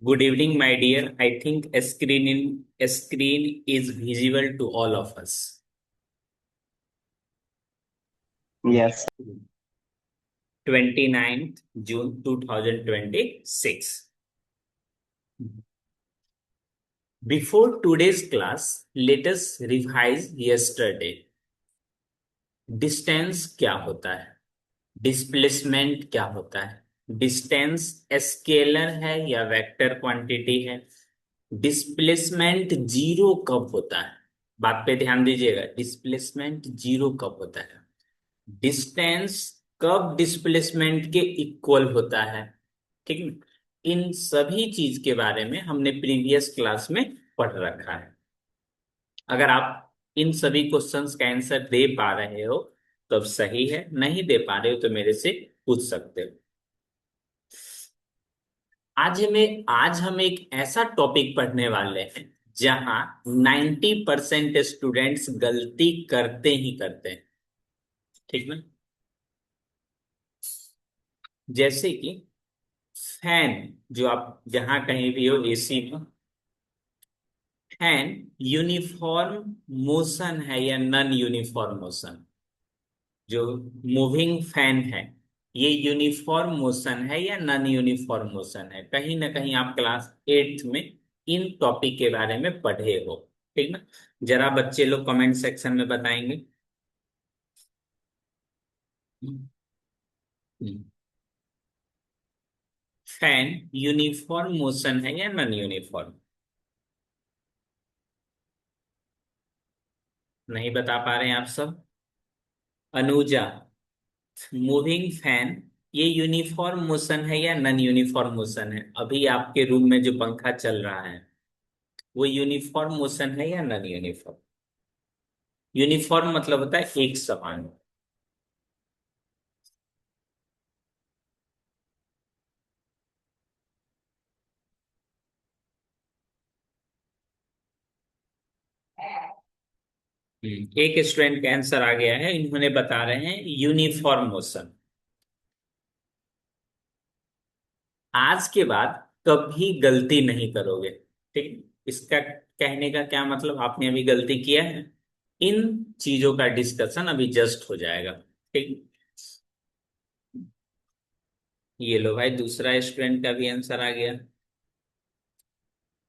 Good evening, my dear. I think a screen is visible to all of us. Yes, 29th June 2026. Before today's class, let us revise yesterday. Distance क्या होता है? Displacement क्या होता है? Distance scalar है या vector quantity है? Displacement zero कब होता है? बात पे ध्यान दीजिएगा, डिस्प्लेसमेंट जीरो कब होता है? डिस्टेंस कब डिस्प्लेसमेंट के इक्वल होता है? ठीक है, इन सभी चीज के बारे में हमने प्रीवियस क्लास में पढ़ रखा है। अगर आप इन सभी क्वेश्चंस का आंसर दे पा रहे हो तो अब सही है, नहीं दे पा रहे हो तो मेरे से पूछ सकते हो। आज हम एक ऐसा टॉपिक पढ़ने वाले हैं जहां 90% स्टूडेंट्स गलती करते ही करते हैं। ठीक ना? जैसे कि फैन, जो आप जहां कहीं भी हो एसी में, फैन यूनिफॉर्म मोशन है या नॉन यूनिफॉर्म मोशन? जो मूविंग फैन है, ये यूनिफॉर्म मोशन है या नॉन यूनिफॉर्म मोशन है? कहीं ना कहीं आप क्लास 8th में इन टॉपिक के बारे में पढ़े हो। ठीक ना? जरा बच्चे लोग कमेंट सेक्शन में बताएंगे। फैन यूनिफॉर्म मोशन है या नॉन यूनिफॉर्म? नहीं बता पा रहे हैं आप सब? अनुजा, मूविंग फैन ये यूनिफॉर्म मोशन है या नॉन यूनिफॉर्म मोशन है? अभी आपके रूम में जो पंखा चल रहा है वो यूनिफॉर्म मोशन है या नॉन यूनिफॉर्म? यूनिफॉर्म मतलब होता है एक समान। एक स्टूडेंट का आंसर आ गया है, इन्होंने बता रहे हैं यूनिफॉर्म मोशन। आज के बाद कभी गलती नहीं करोगे। ठीक, इसका कहने का क्या मतलब, आपने अभी गलती किया है, इन चीजों का डिस्कशन अभी जस्ट हो जाएगा। ठीक, ये लो भाई, दूसरा स्टूडेंट का भी आंसर आ गया,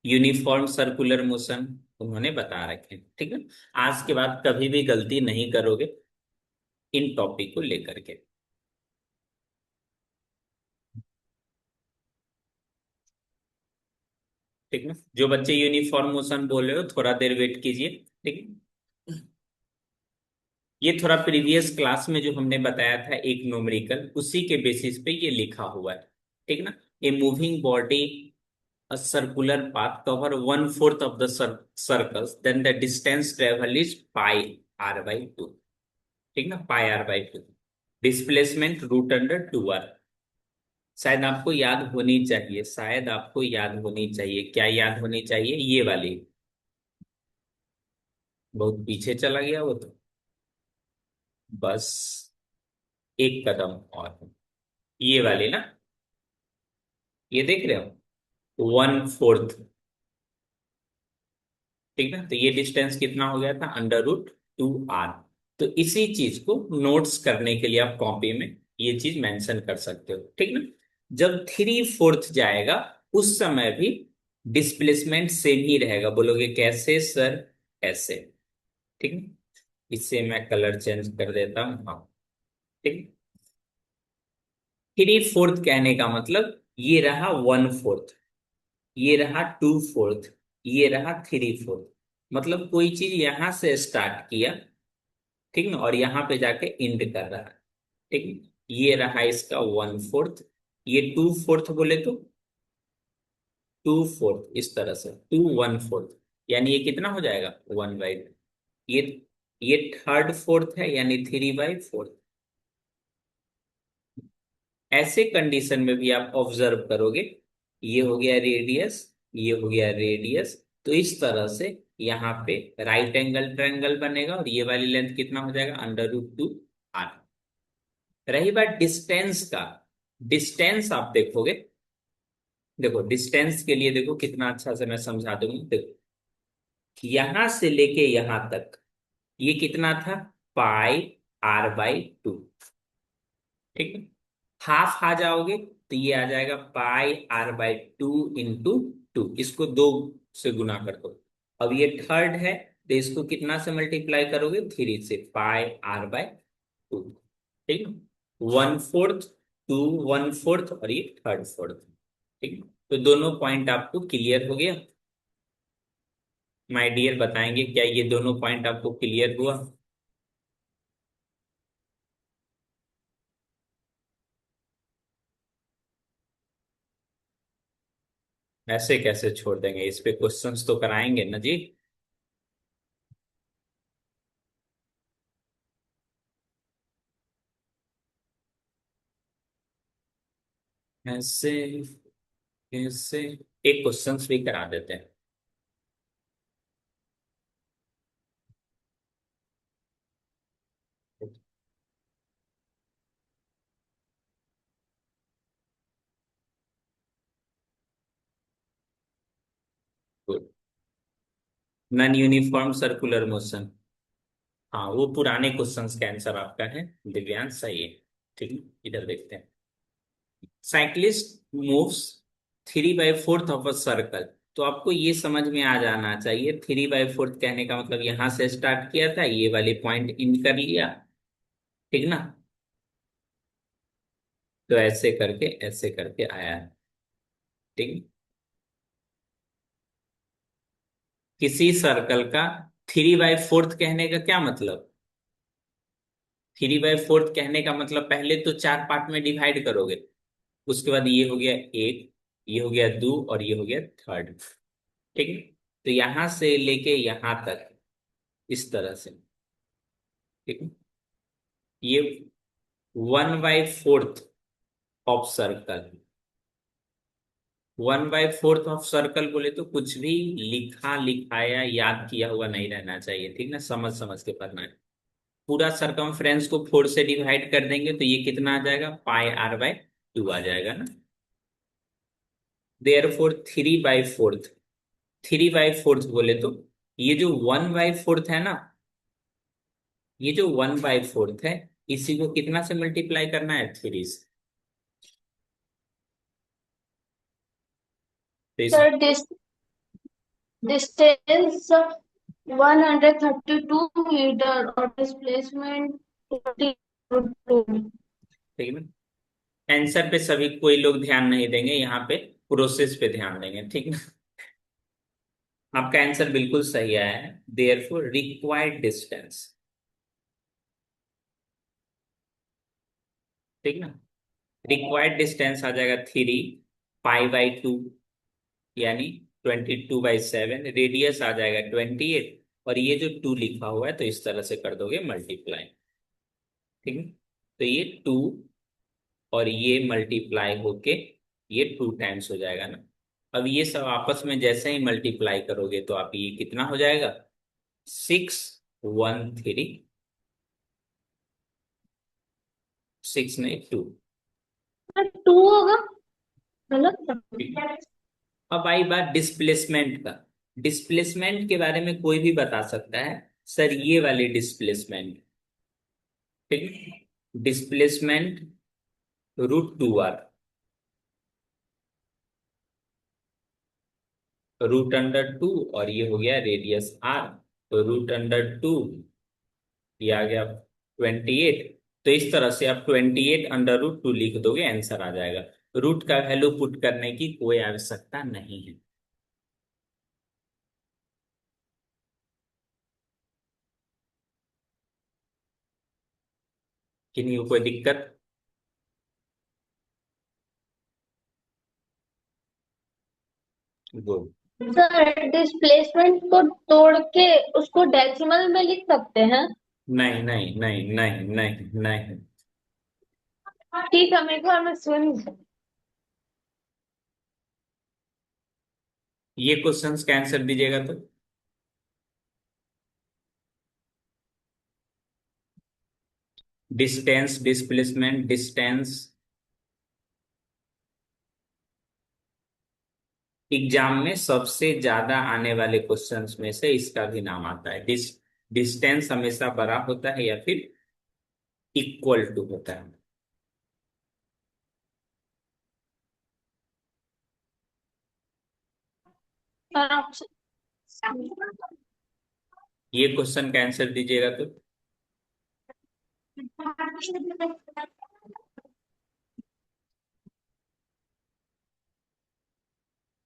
यूनिफॉर्म सर्कुलर मोशन उन्होंने बता रखे। ठीक है, आज के बाद कभी भी गलती नहीं करोगे इन टॉपिक को लेकर के। ठीक है, जो बच्चे यूनिफॉर्म मोशन बोल रहे हो थोड़ा देर वेट कीजिए। ठीक है, ये थोड़ा प्रीवियस क्लास में जो हमने बताया था एक न्यूमेरिकल, उसी के बेसिस पे ये लिखा हुआ है। ठीक ना? A moving body, a circular path cover one fourth of the circles, then the distance travel is pi r by 2। ठीक ना, pi r by 2, displacement root under 2r। शायद आपको याद होनी चाहिए, शायद आपको याद होनी चाहिए, क्या याद होनी चाहिए? ये वाली। बहुत पीछे चला गया वो तो, बस एक कदम और, ये वाली ना, ये देख रहे हो, 1/4। ठीक है, तो ये डिस्टेंस कितना हो गया था? √2r। तो इसी चीज को नोट्स करने के लिए आप कॉपी में ये चीज मेंशन कर सकते हो। ठीक ना? जब 3/4 जाएगा उस समय भी डिस्प्लेसमेंट सेम ही रहेगा। बोलोगे कैसे सर? ऐसे। ठीक है, इससे मैं कलर चेंज कर देता हूँ। हाँ, ठीक। 3/4 कहने का मतलब ये रहा 1/4, ये रहा 2/4, ये रहा 3/4। मतलब कोई चीज यहां से स्टार्ट किया, ठीक ना, और यहाँ पे जाके इंड कर रहा है। ठीक है? ये रहा इसका 1/4, ये 2/4 बोले तो 2/4, इस तरह से 2/1/4, यानी ये कितना हो जाएगा? 1/2। ये ये 3/4 है, यानी 3/4। ऐसे कंडीशन में भी आप ऑब्जर्व करोगे, ये हो गया रेडियस, ये हो गया रेडियस, तो इस तरह से यहाँ पे राइट एंगल ट्रायंगल बनेगा और ये वाली लेंथ कितना हो जाएगा? √2r। रही बात डिस्टेंस का, डिस्टेंस आप देखोगे देखो डिस्टेंस के लिए देखो कितना अच्छा से मैं समझा दूंगी। देखो यहां से लेके यहां तक ये कितना था, पाई r/2। ठीक है, हाफ आ जाओगे तो ये आ जाएगा पाई r/2 इंटू टू, इसको दो से गुना कर दो। अब ये थर्ड है तो इसको कितना से मल्टीप्लाई करोगे, थ्री से, पाई r/2। ठीक है, one fourth, two one fourth और ये थर्ड फोर्थ। ठीक है, तो दोनों पॉइंट आपको क्लियर हो गया। माय डियर बताएंगे क्या ये दोनों पॉइंट आपको क्लियर हुआ। ऐसे कैसे छोड़ देंगे, इस पे क्वेश्चंस तो कराएंगे ना जी। ऐसे कैसे, एक क्वेश्चंस भी करा देते हैं। नॉन यूनिफॉर्म सर्कुलर मोशन, हाँ वो पुराने क्वेश्चंस का आंसर आपका है, दिव्यांश सही है। ठीक है, इधर देखते हैं। Cyclist moves 3/4 of a circle. तो आपको ये समझ में आ जाना चाहिए, 3/4 कहने का मतलब यहां से स्टार्ट किया था, ये वाले पॉइंट इन कर लिया। ठीक ना, तो ऐसे करके आया है। ठीक है? किसी सर्कल का 3/4 कहने का क्या मतलब, 3/4 कहने का मतलब पहले तो चार पार्ट में डिवाइड करोगे, उसके बाद ये हो गया एक, ये हो गया दो और ये हो गया थर्ड। ठीक है, तो यहां से लेके यहां तक इस तरह से। ठीक है, ये 1/4 ऑफ सर्कल, 1/4 ऑफ सर्कल बोले तो कुछ भी लिखा लिखाया याद किया हुआ नहीं रहना चाहिए। ठीक ना, समझ समझ के पढ़ना है। पूरा सरकमफ्रेंस को 4 से डिवाइड कर देंगे तो ये कितना आ जाएगा, पाई r/2 आ जाएगा ना। देयरफॉर 3/4, 3/4 बोले तो ये जो 1/4 है ना, ये जो 1/4 है, इसी को कितना से मल्टीप्लाई करना है, थ्री से। तो इस Sir, this distance 132 meter or displacement 20. ठीक है ना, आंसर पे सभी कोई लोग ध्यान नहीं देंगे, यहाँ पे प्रोसेस पे ध्यान देंगे। ठीक ना, आपका आंसर बिल्कुल सही आया है। देयरफॉर रिक्वायर्ड डिस्टेंस, ठीक ना, रिक्वायर्ड डिस्टेंस आ जाएगा 3 पाई/2, यानी 22/7। रेडियस आ जाएगा 28, और ये जो टू लिखा हुआ है तो इस तरह से कर दोगे मल्टीप्लाई। ठीक है, तो ये टू और ये मल्टीप्लाई होके ये 2 टाइम्स हो जाएगा ना। अब ये सब आपस में जैसे ही मल्टीप्लाई करोगे तो आप ये कितना हो जाएगा, 613, 6 नहीं 2। टू होगा, गलत था। अब आई बात डिस्प्लेसमेंट का। डिस्प्लेसमेंट के बारे में कोई भी बता सकता है, सर ये वाली डिस्प्लेसमेंट। ठीक, डिस्प्लेसमेंट √2r, √2, और ये हो गया रेडियस r, तो √2, ये आ गया 28। तो इस तरह से आप 28 √2 लिख दोगे, आंसर आ जाएगा। रूट का वैल्यू पुट करने की कोई आवश्यकता नहीं है। किन्हीं को कोई दिक्कत, गुड। सर, डिस्प्लेसमेंट को तोड़ के उसको डेसिमल में लिख सकते हैं? नहीं नहीं नहीं नहीं नहीं नहीं, ठीक है, मेरे घर में स्विंग। ये क्वेश्चंस का आंसर दीजिएगा तो। डिस्टेंस, डिस्प्लेसमेंट, डिस्टेंस, एग्जाम में सबसे ज्यादा आने वाले क्वेश्चंस में से इसका भी नाम आता है। डिस्टेंस हमेशा बड़ा होता है या फिर इक्वल टू होता है। Sir option. ये क्वेश्चन का आंसर दीजिएगा तो।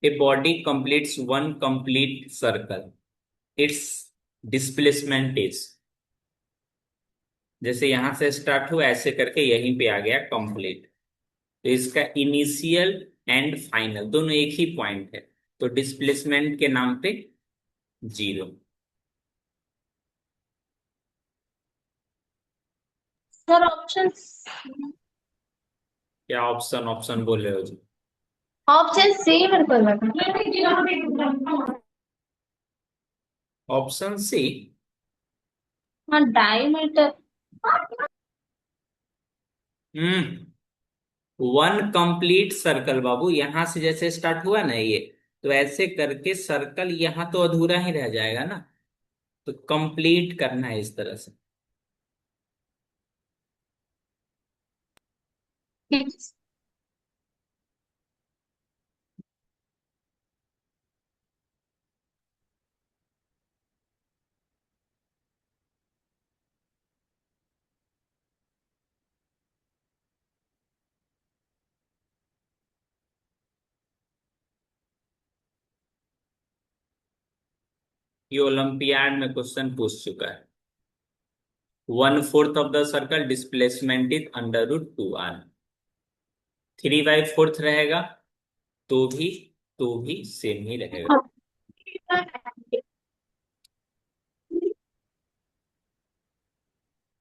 A body completes one complete circle, it's displacement is. जैसे यहां से स्टार्ट हुआ ऐसे करके यहीं पे आ गया कंप्लीट, तो इसका इनिशियल एंड फाइनल दोनों एक ही पॉइंट है, तो डिस्प्लेसमेंट के नाम पे जीरो। Sir option. क्या ऑप्शन ऑप्शन बोल रहे हो जी? ऑप्शन सी मेरे को लगा। Option C. हाँ, diameter. Hmm. One complete circle बाबू, यहां से जैसे स्टार्ट हुआ ना ये, तो ऐसे करके सर्कल यहां तो अधूरा ही रह जाएगा ना, तो कंप्लीट करना है इस तरह से। ये ओलंपियाड में क्वेश्चन पूछ चुका है। One fourth of the circle displacement is under root two R. Three by fourth रहेगा तो भी तो भी सेम ही रहेगा।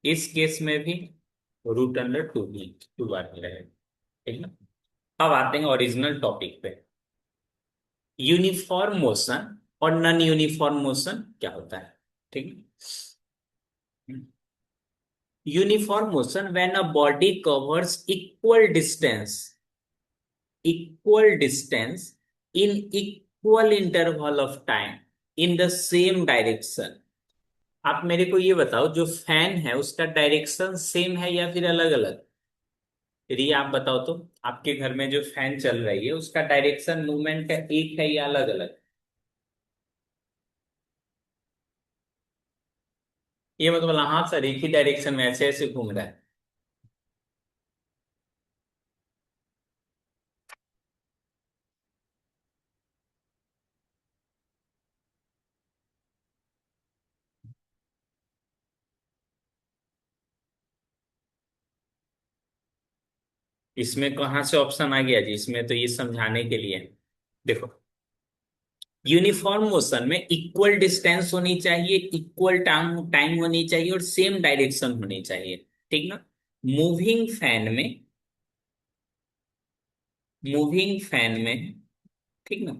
इस केस में भी रूट अंडर टू भी टू बार ही रहेगा। ठीक ना। अब आते हैं ओरिजिनल टॉपिक पे। यूनिफॉर्म मोशन और नॉन यूनिफॉर्म मोशन क्या होता है? ठीक है। Uniform motion when a body covers equal distance in equal interval of time in the same direction. आप मेरे को ये बताओ, जो फैन है उसका डायरेक्शन सेम है या फिर अलग अलग? रिया आप बताओ तो। आपके घर में जो फैन चल रही है उसका डायरेक्शन मूवमेंट का एक है या अलग अलग? ये मतलब हाँ सर, एक ही डायरेक्शन में ऐसे ऐसे घूम रहा है। इसमें कहाँ से ऑप्शन आ गया जी? इसमें तो ये समझाने के लिए है। देखो, यूनिफॉर्म मोशन में इक्वल डिस्टेंस होनी चाहिए, इक्वल टाइम टाइम होनी चाहिए और सेम डायरेक्शन होनी चाहिए। ठीक ना। मूविंग फैन में मूविंग फैन में ठीक ना,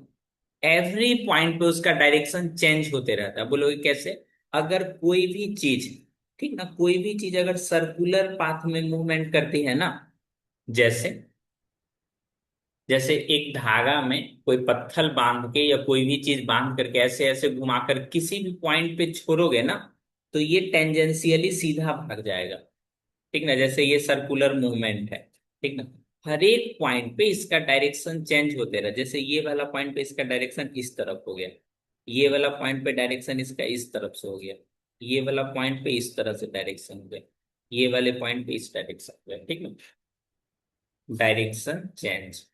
एवरी पॉइंट पे उसका डायरेक्शन चेंज होते रहता है। बोलोगे कैसे? अगर कोई भी चीज, ठीक ना, कोई भी चीज अगर सर्कुलर पाथ में मूवमेंट करती है ना, जैसे जैसे एक धागा में कोई पत्थर बांध के या कोई भी चीज बांध करके ऐसे ऐसे घुमाकर किसी भी पॉइंट पे छोड़ोगे ना, तो ये टेंजेंशियली सीधा भाग जाएगा। ठीक ना, जैसे ये सर्कुलर मूवमेंट है। ठीक ना। हर एक पॉइंट पे इसका डायरेक्शन चेंज होते रहा। जैसे ये वाला पॉइंट पे इसका डायरेक्शन इस तरफ हो गया, ये वाला पॉइंट पे डायरेक्शन इसका इस तरफ से हो गया, ये वाला पॉइंट पे इस तरह से डायरेक्शन हो गया, ये वाले पॉइंट पे इस डायरेक्शन हो गया। ठीक ना। Direction change.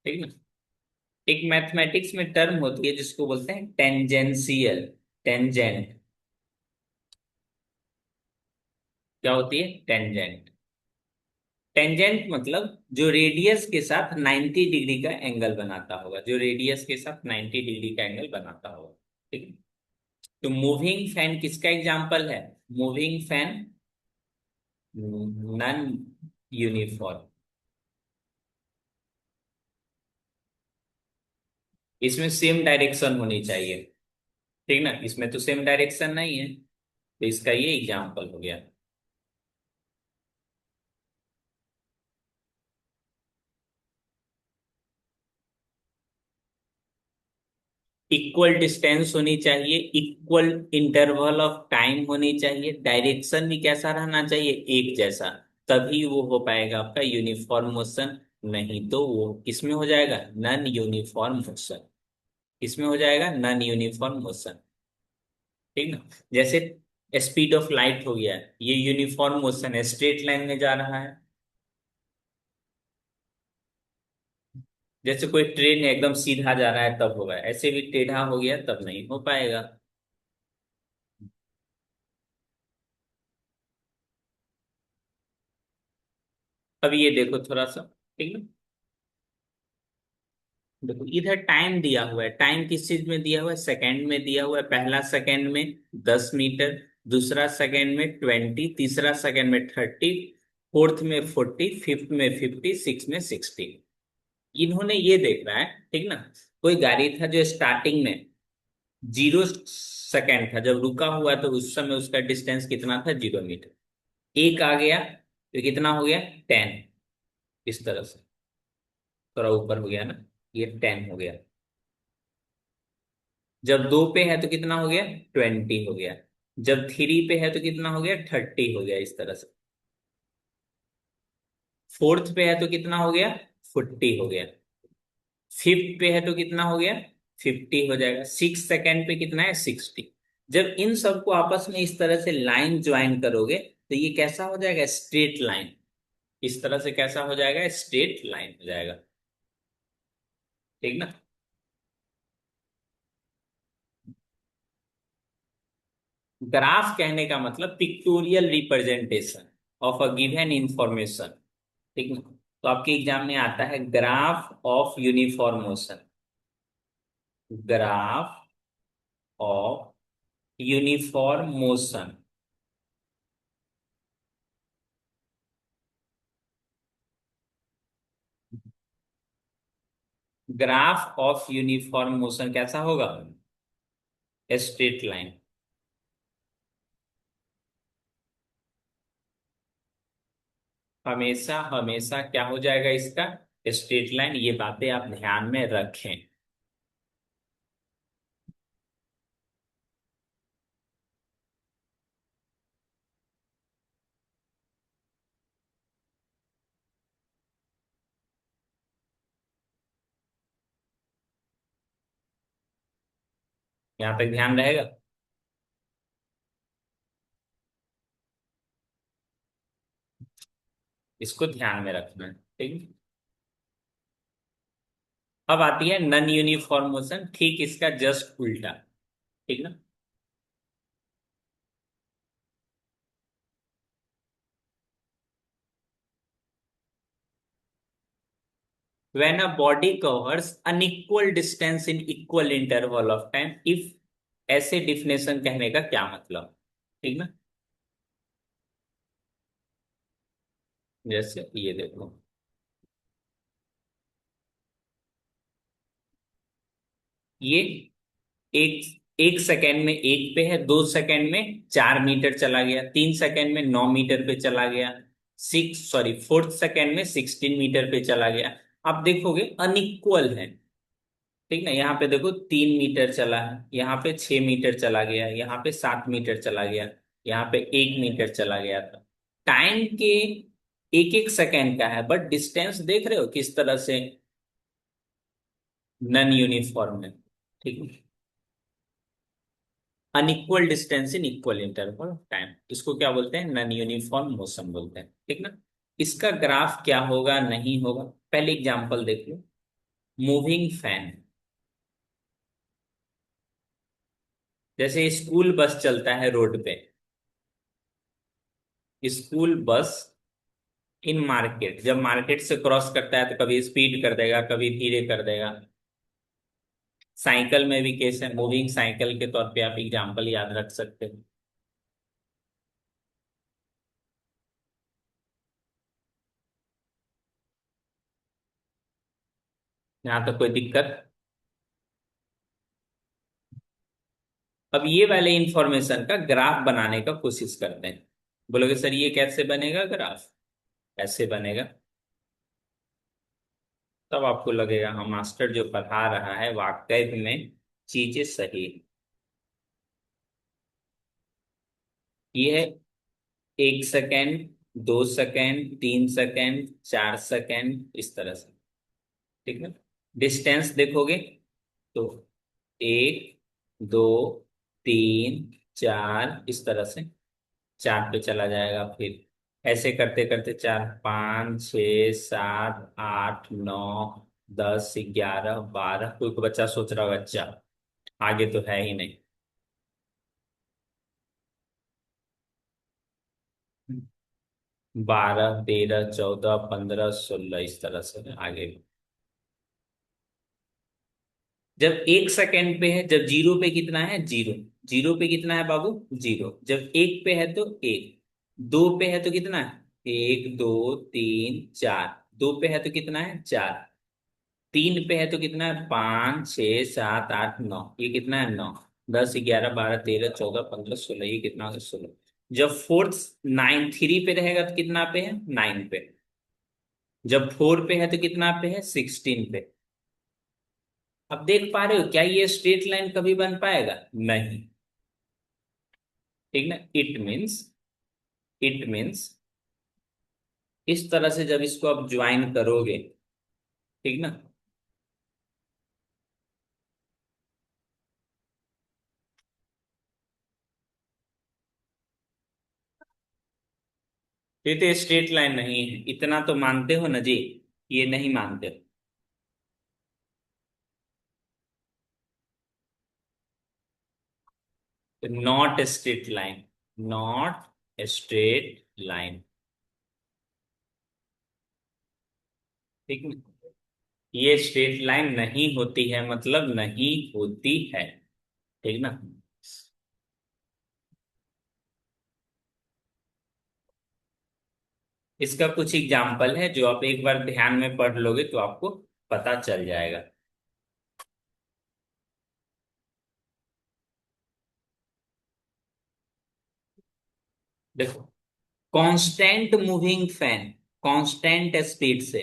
ठीक ना। एक मैथमेटिक्स में टर्म होती है जिसको बोलते हैं टेंजेंशियल। टेंजेंट। क्या होती है? टेंजेंट। टेंजेंट मतलब जो रेडियस के साथ 90 डिग्री का एंगल बनाता होगा, जो रेडियस के साथ 90 डिग्री का एंगल बनाता होगा। ठीक है। तो मूविंग फैन किसका एग्जांपल है? Moving fan non uniform. इसमें सेम डायरेक्शन होनी चाहिए। ठीक ना, इसमें तो सेम डायरेक्शन नहीं है, तो इसका ये एग्जांपल हो गया। इक्वल डिस्टेंस होनी चाहिए, इक्वल इंटरवल ऑफ टाइम होनी चाहिए, डायरेक्शन भी कैसा रहना चाहिए, एक जैसा। तभी वो हो पाएगा आपका यूनिफॉर्म मोशन। नहीं तो वो किसमें हो जाएगा, नॉन यूनिफॉर्म मोशन। किसमें हो जाएगा, नॉन यूनिफॉर्म मोशन। ठीक ना। जैसे स्पीड ऑफ लाइट हो गया, ये यूनिफॉर्म मोशन है, स्ट्रेट लाइन में जा रहा है। जैसे कोई ट्रेन एकदम सीधा जा रहा है तब होगा, ऐसे भी टेढ़ा हो गया तब नहीं हो पाएगा। अब ये देखो थोड़ा सा, ठीक ना। देखो इधर टाइम दिया हुआ है, टाइम किस चीज में दिया हुआ है, सेकंड में दिया हुआ है। पहला सेकंड में 10 मीटर, दूसरा सेकंड में 20, तीसरा सेकंड में 30, फोर्थ में 40, फिफ्थ में 50, सिक्स में 60। इन्होंने ये देखना है, ठीक ना। कोई गाड़ी था जो स्टार्टिंग में 0 सेकंड था, जब रुका हुआ तो उस समय उसका डिस्टेंस कितना था, 0 मीटर। एक आ गया तो कितना हो गया, 10। इस तरह से थोड़ा ऊपर हो गया ना, ये 10 हो गया। जब 2 पे है तो कितना हो गया, 20 हो गया। जब 3 पे है तो कितना हो गया, 30 हो गया, इस तरह से। फोर्थ पे है तो कितना हो गया, 40 हो गया। फिफ्थ पे है तो कितना हो गया, 50 हो जाएगा। 6 सेकंड पे कितना है, 60। जब इन सबको आपस में इस तरह से लाइन ज्वाइन करोगे तो ये कैसा हो जाएगा, स्ट्रेट लाइन। इस तरह से कैसा हो जाएगा, स्ट्रेट लाइन हो जाएगा। ठीक ना। ग्राफ कहने का मतलब pictorial representation of a given information. ठीक ना। तो आपके एग्जाम में आता है graph of uniform motion, graph of uniform motion. Graph of uniform motion कैसा होगा, स्ट्रेट लाइन। हमेशा हमेशा क्या हो जाएगा इसका, स्ट्रेट लाइन। ये बातें आप ध्यान में रखें। यहां तक ध्यान रहेगा। इसको ध्यान में रखना है, ठीक है। अब आती है नन यूनिफॉर्म मोशन, ठीक इसका जस्ट उल्टा। ठीक ना। when a body covers unequal distance in equal interval of time, if, ऐसे डिफिनेशन कहने का क्या मतलब, ठीक ना। जैसे ये देखो, ये एक एक सेकेंड में एक पे है, 2 सेकेंड में 4 मीटर चला गया, 3 सेकेंड में 9 मीटर पे चला गया, फोर्थ सेकेंड में 16 मीटर पे चला गया। आप देखोगे अनइक्वल है। ठीक ना। यहाँ पे देखो 3 मीटर चला है, यहाँ पे 6 मीटर चला गया, यहाँ पे 7 मीटर चला गया, यहाँ पे 1 मीटर चला गया था। टाइम के एक एक सेकेंड का है, बट डिस्टेंस देख रहे हो किस तरह से, नन यूनिफॉर्म है। ठीक है। Unequal distance in equal interval of time, इसको क्या बोलते हैं, नन यूनिफॉर्म मोशन बोलते हैं। ठीक ना। इसका ग्राफ क्या होगा, नहीं होगा। पहले एग्जांपल देख लो, मूविंग फैन। जैसे स्कूल बस चलता है रोड पे, स्कूल बस इन मार्केट, जब मार्केट से क्रॉस करता है तो कभी स्पीड कर देगा, कभी धीरे कर देगा। साइकिल में भी केस है, मूविंग साइकिल के तौर पे आप एग्जांपल याद रख सकते हो। यहाँ तक कोई दिक्कत। अब ये वाले इंफॉर्मेशन का ग्राफ बनाने का कोशिश करते हैं। बोलोगे सर ये कैसे बनेगा ग्राफ, ऐसे बनेगा। तब आपको लगेगा हाँ, मास्टर जो पढ़ा रहा है वाकई में चीजें सही। ये है 1 सेकेंड, 2 सेकेंड, 3 सेकेंड, 4 सेकेंड, इस तरह से। ठीक है। डिस्टेंस देखोगे तो 1, 2, 3, 4, इस तरह से 4 पे चला जाएगा। फिर ऐसे करते करते 4, 5, 6, 7, 8, 9, 10, 11, 12। कोई को बच्चा सोच रहा होगा अच्छा आगे तो है ही नहीं। 12, 13, 14, 15, 16, इस तरह से आगे। जब 1 सेकेंड पे है, जब जीरो पे कितना है, जीरो। जीरो पे कितना है बाबू, जीरो। जब एक पे है तो एक। दो पे है तो कितना है, 1, 2, 3, 4। दो पे है तो कितना है, 4। तीन पे है तो कितना है, 5, 6, 7, 8, 9। ये कितना है, 9। 10, 11, 12, 13, 14, 15, 16। ये कितना है, 16। जब फोर्थ, नाइन, थ्री पे रहेगा तो कितना पे है, 9 पे। जब फोर पे है तो कितना पे है, 16 पे। अब देख पा रहे हो क्या ये स्ट्रेट लाइन कभी बन पाएगा, नहीं। ठीक ना। इट मीन्स इस तरह से जब इसको आप ज्वाइन करोगे, ठीक ना। ये तो स्ट्रेट लाइन नहीं है, इतना तो मानते हो ना जी। ये नहीं मानते हो। Not straight line. Not straight line. ठीक ना। ये स्ट्रेट लाइन नहीं होती है, मतलब नहीं होती है। ठीक ना। इसका कुछ एग्जाम्पल है जो आप एक बार ध्यान में पढ़ लोगे तो आपको पता चल जाएगा। देखो, constant moving fan, constant speed से।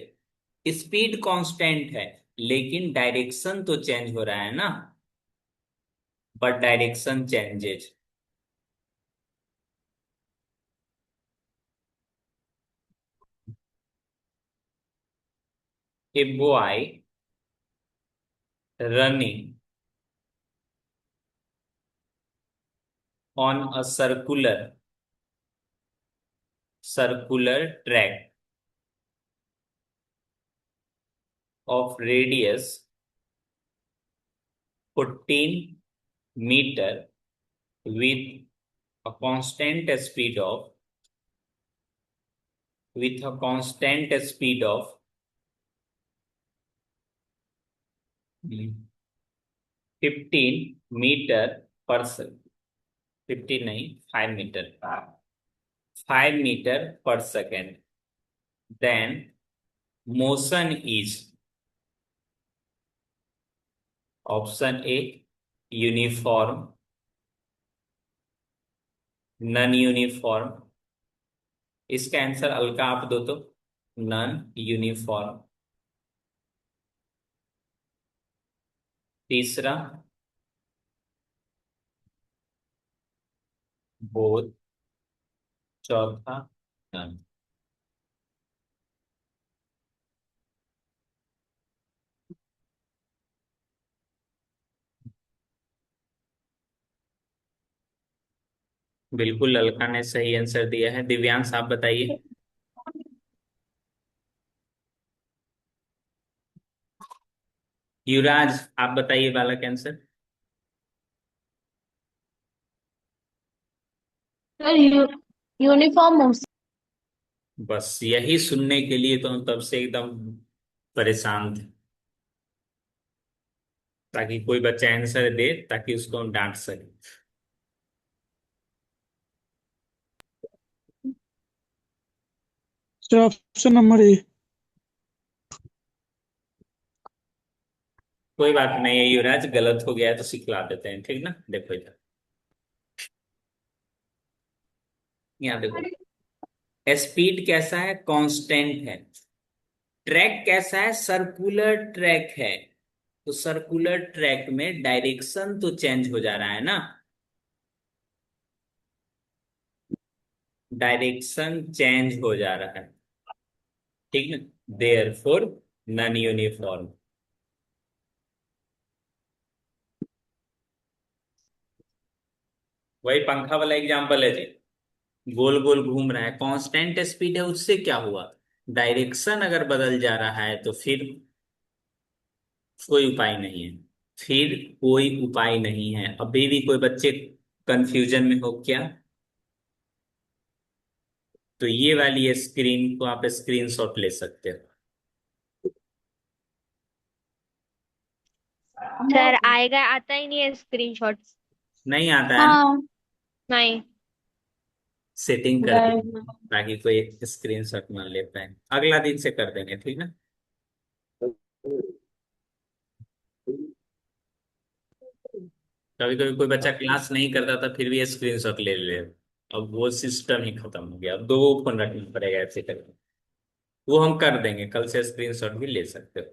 स्पीड कांस्टेंट है, लेकिन डायरेक्शन तो चेंज हो रहा है ना। But direction changes. A boy running on a circular track of radius 14 metre with a constant speed of with a constant speed of 15 metre पर 15 नहीं, 5 मीटर, 5 मीटर पर second. Then motion is, option A uniform, non uniform. इसका answer हल्का आप दो तो, non uniform. तीसरा both. चौथा नन। बिल्कुल ललका ने सही आंसर दिया है। दिव्यांश आप बताइए। युवराज आप बताइए वाला कैंसर। Sir uniform motion. बस यही सुनने के लिए तो हम तब से एकदम परेशान थे, ताकि कोई बच्चा आंसर दे ताकि उसको हम डांट सके। सर ऑप्शन नंबर ए। कोई बात नहीं है युवराज, गलत हो गया है तो सिखला देते हैं, ठीक ना। देखो इधर, यहाँ देखो। स्पीड कैसा है, कांस्टेंट है। ट्रैक कैसा है, सर्कुलर ट्रैक है। तो सर्कुलर ट्रैक में डायरेक्शन तो चेंज हो जा रहा है ना, डायरेक्शन चेंज हो जा रहा है, ठीक है, देयर फोर नॉन यूनिफॉर्म। वही पंखा वाला एग्जांपल है जी, गोल गोल घूम रहा है, कांस्टेंट स्पीड है, उससे क्या हुआ, डायरेक्शन अगर बदल जा रहा है तो फिर कोई उपाय नहीं है, फिर कोई उपाय नहीं है। अभी भी कोई बच्चे कंफ्यूजन में हो क्या? तो ये वाली स्क्रीन को आप स्क्रीनशॉट ले सकते हो। सर आएगा, आता ही नहीं है स्क्रीनशॉट्स। नहीं आता है ना? हाँ। नहीं। सेटिंग कर दी गए। ताकि कोई स्क्रीनशॉट ना ले पाए, अगला दिन से कर देंगे, ठीक ना। कभी कभी कोई बच्चा क्लास नहीं करता था फिर भी स्क्रीनशॉट ले ले, अब वो सिस्टम ही खत्म हो गया, अब दो फोन रखना पड़ेगा ऐसे करके। वो हम कर देंगे, कल से स्क्रीनशॉट भी ले सकते हो।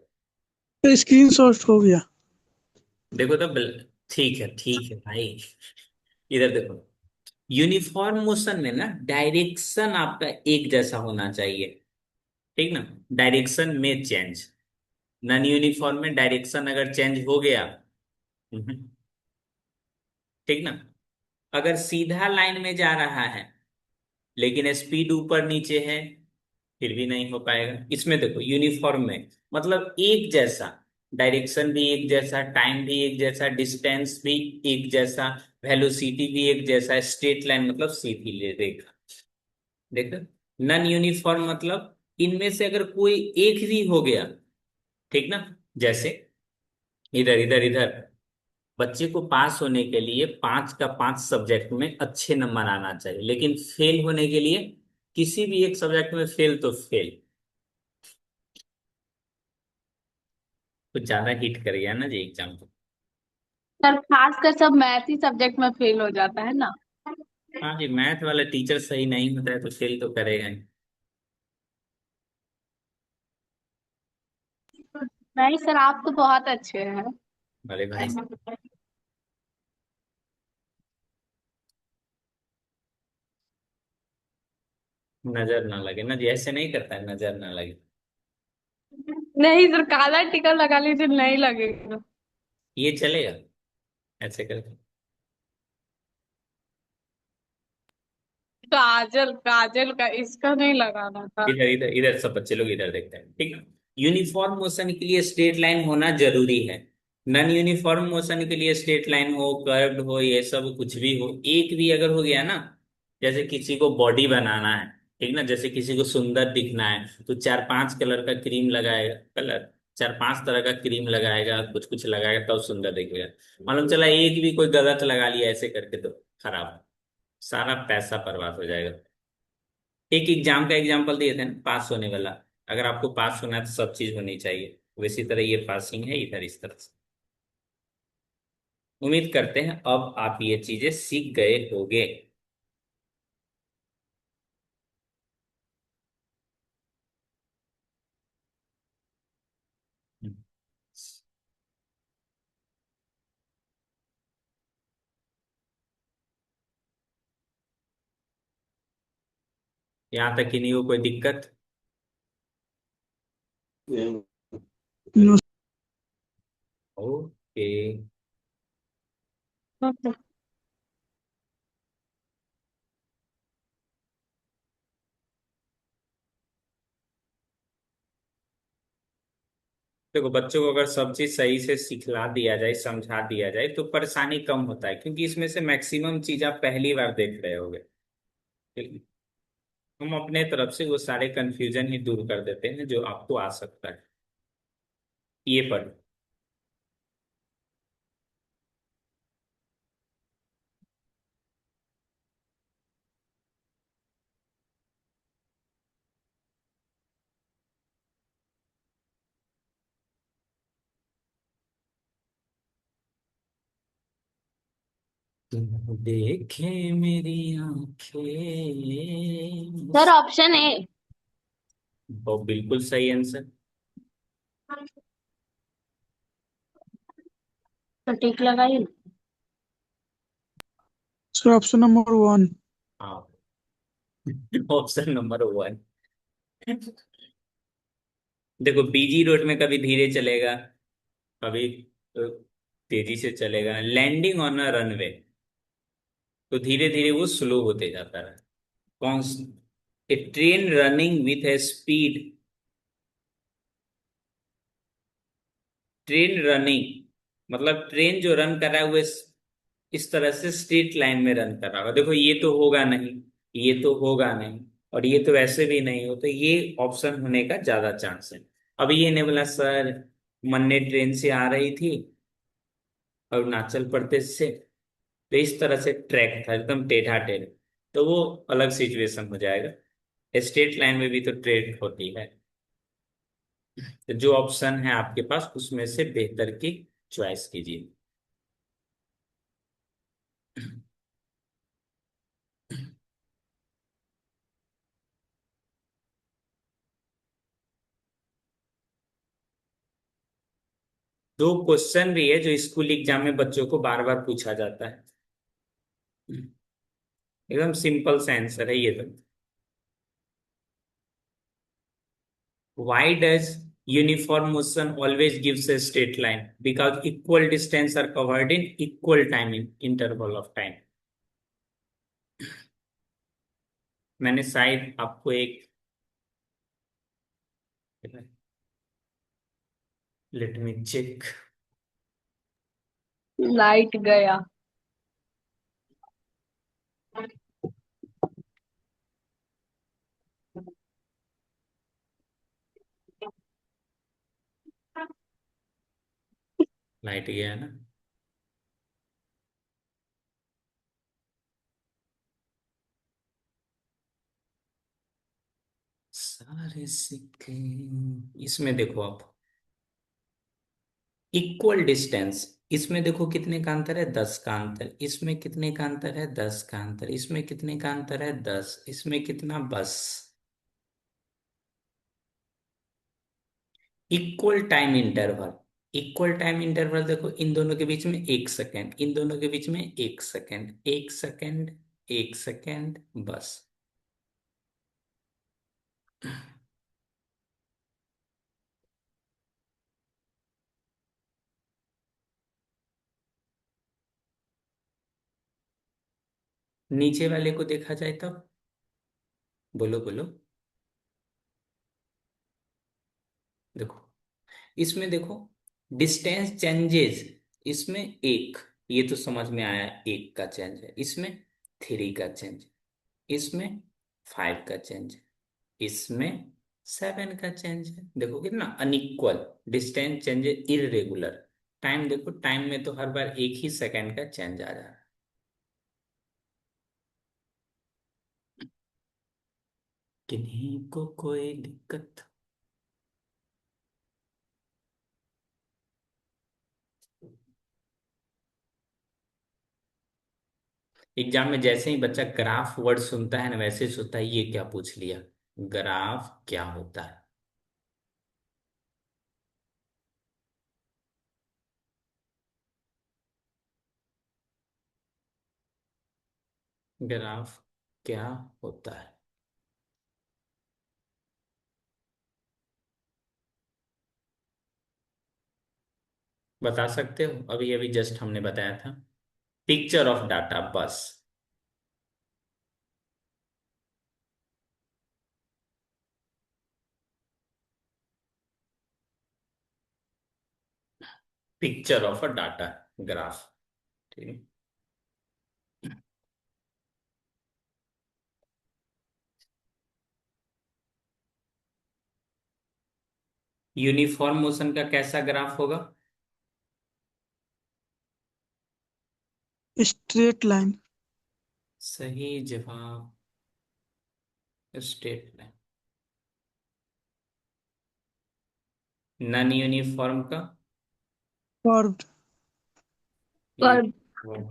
तो स्क्रीनशॉट हो गया। देखो तो ठीक है भाई, इधर देखो, यूनिफॉर्म मोशन में ना डायरेक्शन आपका एक जैसा होना चाहिए, ठीक ना, डायरेक्शन में चेंज। नॉन यूनिफॉर्म में डायरेक्शन अगर चेंज हो गया, हम्म, ठीक ना, अगर सीधा लाइन में जा रहा है लेकिन स्पीड ऊपर नीचे है, फिर भी नहीं हो पाएगा। इसमें देखो यूनिफॉर्म में मतलब एक जैसा, डायरेक्शन भी एक जैसा, टाइम भी एक जैसा, डिस्टेंस भी एक जैसा, वेलोसिटी भी एक जैसा, स्ट्रेट लाइन मतलब सीधी ले रेखा। देखो, नॉन यूनिफॉर्म मतलब इनमें से अगर कोई एक भी हो गया, ठीक ना, जैसे इधर इधर इधर, बच्चे को पास होने के लिए 5 का 5 सब्जेक्ट में अच्छे नंबर आना चाहिए, लेकिन फेल होने के लिए किसी भी एक सब्जेक्ट में फेल तो फेल। कुछ ज्यादा हिट कर गया ना जी एग्जाम को। सर खासकर सब मैथ ही सब्जेक्ट में फेल हो जाता है ना। हाँ जी, मैथ वाला टीचर सही नहीं होता है तो फेल तो करेगा ही। नहीं सर, आप तो बहुत अच्छे हैं। अरे भाई, नजर ना लगे ना जी, ऐसे नहीं करता है, नजर ना लगे। नहीं सर, काला टीका लगा लीजिए, नहीं लगेगा। ये चलेगा ऐसे करके? काजल काजल का इसका नहीं लगाना था। इधर इधर इधर सब बच्चे लोग इधर देखते हैं, ठीक है। यूनिफॉर्म मोशन के लिए स्ट्रेट लाइन होना जरूरी है। नॉन यूनिफॉर्म मोशन के लिए स्ट्रेट लाइन हो, कर्व्ड हो, ये सब कुछ भी हो, एक भी अगर हो गया ना, जैसे किसी को बॉडी बनाना है, ठीक ना, जैसे किसी को सुंदर दिखना है तो 4 5 कलर का क्रीम लगाएगा, कलर 4 5 तरह का क्रीम लगाएगा, कुछ कुछ लगाएगा तब सुंदर दिखेगा। मालूम चला एक भी कोई गलत लगा लिया ऐसे करके तो खराब, सारा पैसा बर्बाद हो जाएगा। एक एग्जाम का एग्जाम्पल दिए थे ना, पास होने वाला, अगर आपको पास होना है तो सब चीज होनी चाहिए, वैसी तरह ये पासिंग है इधर इस तरह से। उम्मीद करते हैं अब आप ये चीजें सीख गए होंगे। यहाँ तक कि नहीं हो कोई दिक्कत? नो। ओके। देखो, बच्चों को अगर सब चीज सही से सिखला दिया जाए, समझा दिया जाए तो परेशानी कम होता है, क्योंकि इसमें से मैक्सिमम चीज आप पहली बार देख रहे होगे, ठीक है? हम अपने तरफ से वो सारे कंफ्यूजन ही दूर कर देते हैं जो आपको आ सकता है। ये पढ़। तुम देखे मेरी सर आंखें, ऑप्शन ए। वो बिल्कुल सही आंसर। तो टिक लगाइए। Sir option number 1। हाँ, ऑप्शन नंबर 1। देखो, बीजी रोड में कभी धीरे चलेगा, कभी तेजी से चलेगा। लैंडिंग ऑन अ रनवे, तो धीरे धीरे वो स्लो होते जाता है। कौन? A train running with a speed, train running मतलब ट्रेन जो रन कर रहा है वो इस तरह से स्ट्रेट लाइन में रन कर रहा होगा। देखो, ये तो होगा नहीं, ये तो होगा नहीं, और ये तो वैसे भी नहीं हो, तो ये ऑप्शन होने का ज्यादा चांस है। अब ये नहीं बोला सर मन्ने ट्रेन से आ रही थी अरुणाचल प्रदेश से, तो इस तरह से ट्रैक था एकदम टेढ़ा टेढ़, तो वो अलग सिचुएशन हो जाएगा। स्ट्रेट लाइन में भी तो ट्रेन होती है। तो जो ऑप्शन है आपके पास उसमें से बेहतर की चॉइस कीजिए। दो क्वेश्चन भी है जो स्कूल एग्जाम में बच्चों को बार बार पूछा जाता है, एकदम सिंपल सा आंसर है ये तो। Why does uniform motion always gives a straight line? Because equal distance are covered in equal time in interval of time. मैंने शायद आपको एक, लेट मी चेक। लाइट गया। लाइट गया है ना? सारे सिक्के, इसमें देखो आप, इक्वल डिस्टेंस, इसमें देखो कितने का अंतर है, 10 का अंतर। इसमें कितने का अंतर है, 10 का अंतर। इसमें कितने का अंतर है, 10। इसमें कितना, बस। Equal time interval, equal time interval देखो, इन दोनों के बीच में 1 सेकेंड, इन दोनों के बीच में 1 सेकेंड, 1 सेकेंड, 1 सेकेंड, बस। नीचे वाले को देखा जाए तब, बोलो बोलो। देखो, इसमें देखो डिस्टेंस चेंजेस, इसमें एक, ये तो समझ में आया, एक का चेंज है। इसमें 3 का चेंज, इसमें 5 का चेंज है, इसमें 7 का चेंज है। देखो कितना unequal, distance change irregular. Time देखो, टाइम में तो हर बार 1 ही सेकेंड का चेंज आ रहा है। किन्हीं को कोई दिक्कत? एग्जाम में जैसे ही बच्चा ग्राफ वर्ड सुनता है ना, वैसे ही सोचता है ये क्या पूछ लिया, ग्राफ क्या होता है। ग्राफ क्या होता है? बता सकते हो? अभी अभी जस्ट हमने बताया था, पिक्चर ऑफ डाटा, बस। Picture of a data, graph. ठीक है। यूनिफॉर्म मोशन का कैसा ग्राफ होगा? Straight line. सही जवाब, स्ट्रेट लाइन। नॉन यूनिफॉर्म का? कर्व्ड। ये कर्व।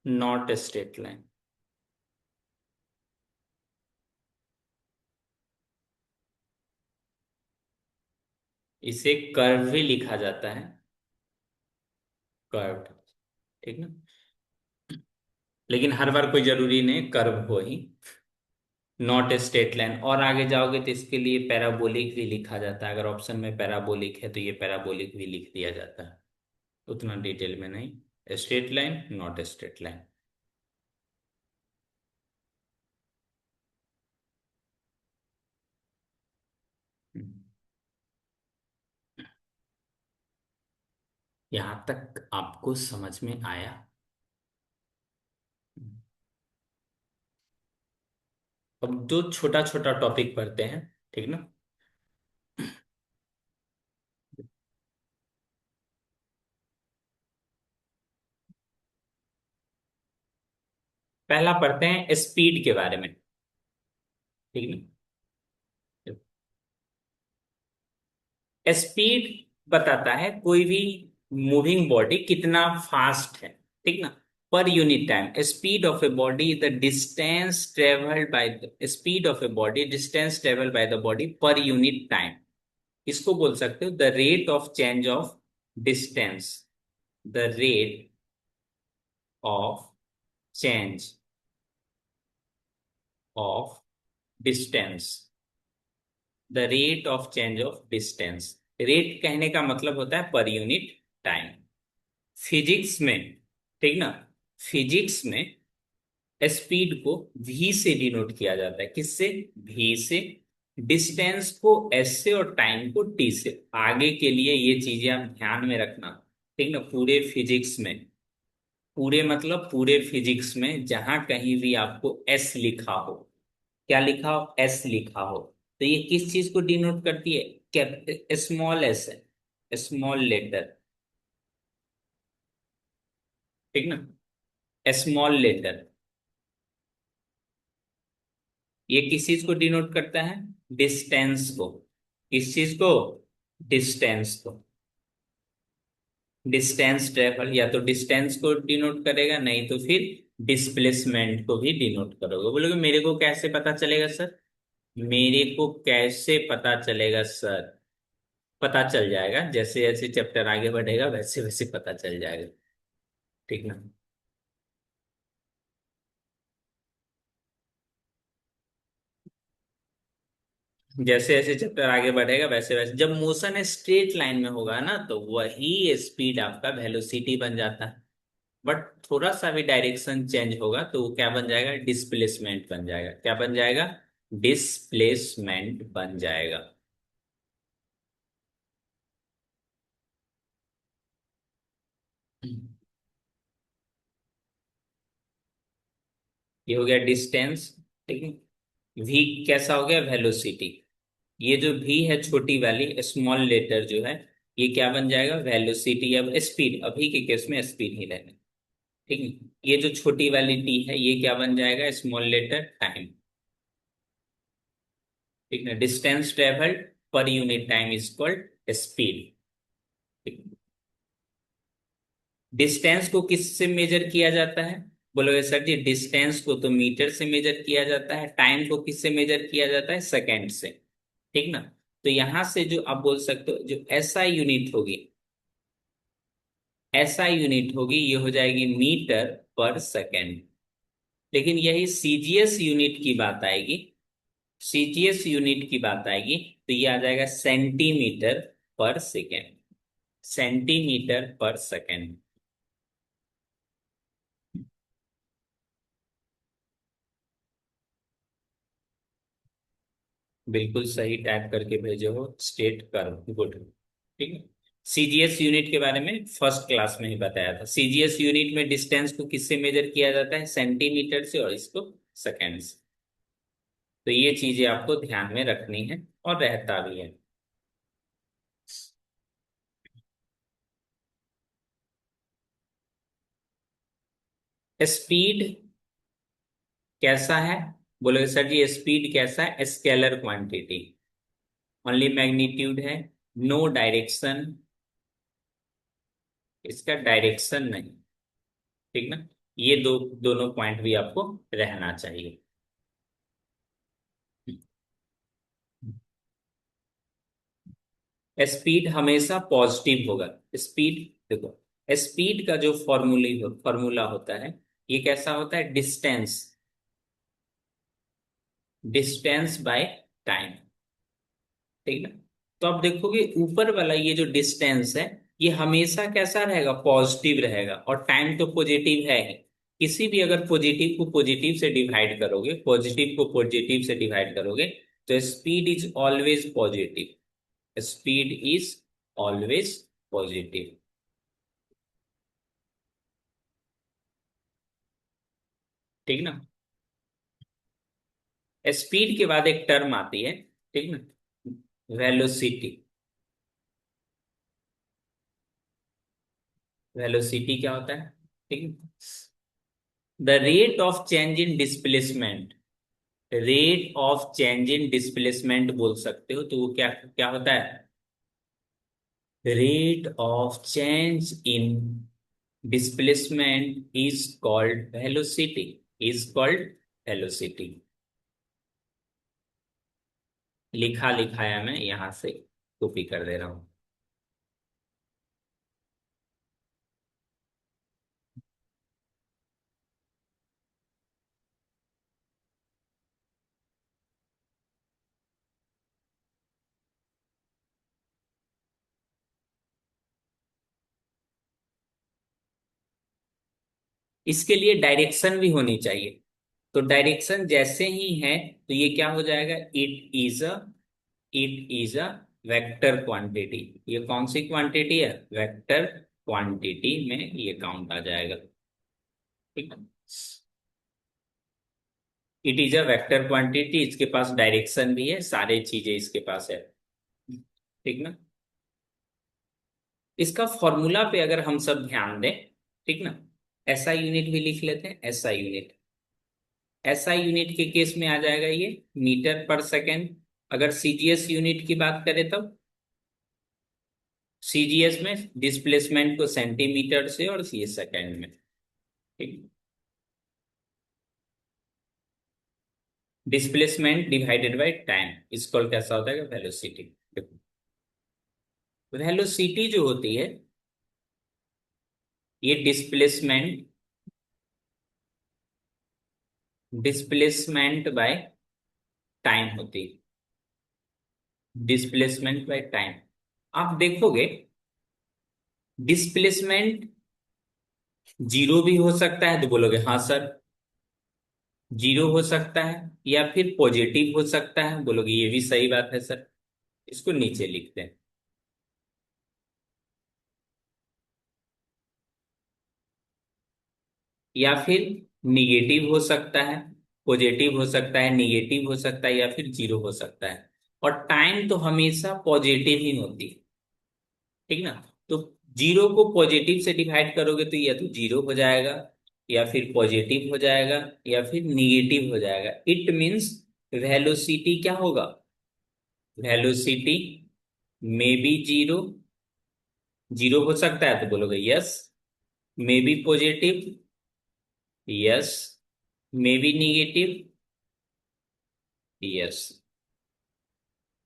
Not straight line. इसे कर्व भी लिखा जाता है, कर्व्ड, ठीक ना। लेकिन हर बार कोई जरूरी नहीं कर्व हो ही, नॉट ए स्ट्रेट लाइन। और आगे जाओगे तो इसके लिए पैराबोलिक भी लिखा जाता है, अगर ऑप्शन में पैराबोलिक है तो ये पैराबोलिक भी लिख दिया जाता है, उतना डिटेल में नहीं। Straight line, not a straight line. यहां तक आपको समझ में आया? अब जो छोटा छोटा टॉपिक पढ़ते हैं, ठीक ना। पहला पढ़ते हैं स्पीड के बारे में, ठीक ना। स्पीड बताता है कोई भी मूविंग बॉडी कितना फास्ट है, ठीक ना। Per unit time, speed of a body is the distance travelled by the speed of a body, distance travelled by the body per unit time. इसको बोल सकते हो the rate of change of distance, the rate of change of distance, the rate of change of distance. Rate कहने का मतलब होता है per unit time. Physics में, ठीक ना, फिजिक्स में स्पीड को v से डिनोट किया जाता है, किससे? v से। डिस्टेंस को s से और टाइम को t से। आगे के लिए ये चीजें आप ध्यान में रखना, ठीक ना। पूरे फिजिक्स में, पूरे मतलब पूरे फिजिक्स में जहां कहीं भी आपको s लिखा हो, क्या लिखा हो? s लिखा हो, तो ये किस चीज को डिनोट करती है? क्या स्मॉल s है, स्मॉल लेटर, ठीक ना, स्मॉल लेटर। ये किस चीज को डिनोट करता है? डिस्टेंस को। किस चीज को? डिस्टेंस को। डिस्टेंस ट्रेवल या तो डिस्टेंस को डिनोट करेगा, नहीं तो फिर डिस्प्लेसमेंट को भी डिनोट करोगे। बोलोगे मेरे को कैसे पता चलेगा सर? मेरे को कैसे पता चलेगा सर? पता चल जाएगा, जैसे जैसे चैप्टर आगे बढ़ेगा वैसे वैसे पता चल जाएगा, ठीक ना। जैसे जैसे चैप्टर आगे बढ़ेगा वैसे वैसे, जब मोशन स्ट्रेट लाइन में होगा ना तो वही स्पीड आपका वेलोसिटी बन जाता है। बट थोड़ा सा भी डायरेक्शन चेंज होगा तो वो क्या बन जाएगा? डिस्प्लेसमेंट बन जाएगा। क्या बन जाएगा? डिस्प्लेसमेंट बन जाएगा। ये हो गया डिस्टेंस, ठीक है। वी कैसा हो गया? वेलोसिटी। ये जो वी है छोटी वाली स्मॉल लेटर जो है, ये क्या बन जाएगा? वेलोसिटी। अब स्पीड, अभी के केस में स्पीड ही रहने, ठीक है। ये जो छोटी वाली टी है ये क्या बन जाएगा? स्मॉल लेटर टाइम, ठीक है। Distance travelled per unit time is called speed. Distance को किससे मेजर किया जाता है? बोलोगे सर जी डिस्टेंस को तो मीटर से मेजर किया जाता है, टाइम को किससे मेजर किया जाता है? सेकेंड से, ठीक ना। तो यहां से जो आप बोल सकते हो जो एसआई यूनिट होगी, एसआई यूनिट होगी ये हो जाएगी मीटर पर सेकेंड। लेकिन यही सीजीएस यूनिट की बात आएगी, सीजीएस यूनिट की बात आएगी तो ये आ जाएगा सेंटीमीटर पर सेकेंड, सेंटीमीटर पर सेकेंड। बिल्कुल सही टाइप करके भेजे हो, स्टेट कर्व, गुड, ठीक है। सीजीएस यूनिट के बारे में फर्स्ट क्लास में ही बताया था। सीजीएस यूनिट में डिस्टेंस को किससे मेजर किया जाता है? सेंटीमीटर से, और इसको सेकेंड से। तो ये चीजें आपको ध्यान में रखनी है और रहता भी है। स्पीड कैसा है? बोलोगे सर जी स्पीड कैसा है? स्केलर क्वांटिटी, ओनली मैग्नीट्यूड है, नो डायरेक्शन, इसका डायरेक्शन नहीं, ठीक ना। ये दोनों पॉइंट भी आपको रहना चाहिए। स्पीड हमेशा पॉजिटिव होगा। स्पीड, देखो स्पीड का जो फॉर्मूला होता है, ये कैसा होता है? Distance, distance by time. ठीक ना? तो आप देखोगे ऊपर वाला ये जो डिस्टेंस है, ये हमेशा कैसा रहेगा? पॉजिटिव रहेगा। और टाइम तो पॉजिटिव है ही। किसी भी अगर पॉजिटिव को पॉजिटिव से डिवाइड करोगे, पॉजिटिव को पॉजिटिव से डिवाइड करोगे, तो speed is always positive. Speed is always positive. ठीक ना? स्पीड के बाद एक टर्म आती है, ठीक ना, वेलोसिटी। वेलोसिटी क्या होता है? ठीक है, the rate of change in displacement. Rate of change in displacement बोल सकते हो। तो वो क्या क्या होता है? Rate of change in displacement is called velocity. Is called velocity. लिखा लिखाया मैं यहां से कॉपी कर दे रहा हूं। इसके लिए डायरेक्शन भी होनी चाहिए। तो डायरेक्शन जैसे ही है, तो ये क्या हो जाएगा? It is a vector quantity. ये कौन सी क्वांटिटी है? वेक्टर क्वांटिटी में ये काउंट आ जाएगा। ठीक है, it is a vector quantity. इसके पास डायरेक्शन भी है, सारे चीजें इसके पास है। ठीक ना? इसका फॉर्मूला पे अगर हम सब ध्यान दें, ठीक ना, एसआई यूनिट भी लिख लेते हैं। एसआई यूनिट, एसआई यूनिट के केस में आ जाएगा ये मीटर पर सेकेंड। अगर सीजीएस यूनिट की बात करें, तब सीजीएस में डिस्प्लेसमेंट को सेंटीमीटर से और ये सेकेंड में। ठीक, डिस्प्लेसमेंट डिवाइडेड बाय टाइम इसको कैसा होता है? वेलोसिटी। वेलोसिटी जो होती है, ये डिस्प्लेसमेंट, डिस्प्लेसमेंट बाय टाइम होती है। Displacement by time. आप देखोगे डिस्प्लेसमेंट जीरो भी हो सकता है, तो बोलोगे हाँ सर जीरो हो सकता है, या फिर पॉजिटिव हो सकता है, बोलोगे ये भी सही बात है सर। इसको नीचे लिखते हैं। या फिर निगेटिव हो सकता है, पॉजिटिव हो सकता है, निगेटिव हो सकता है, या फिर जीरो हो सकता है। और टाइम तो हमेशा पॉजिटिव ही होती है। ठीक ना? तो जीरो को पॉजिटिव से डिवाइड करोगे, तो या तो जीरो हो जाएगा, या फिर पॉजिटिव हो जाएगा, या फिर निगेटिव हो जाएगा। इट मीन्स वेलोसिटी क्या होगा? Velocity may be zero, zero हो सकता है, तो बोलोगे yes. May be positive, yes. May be negative, yes.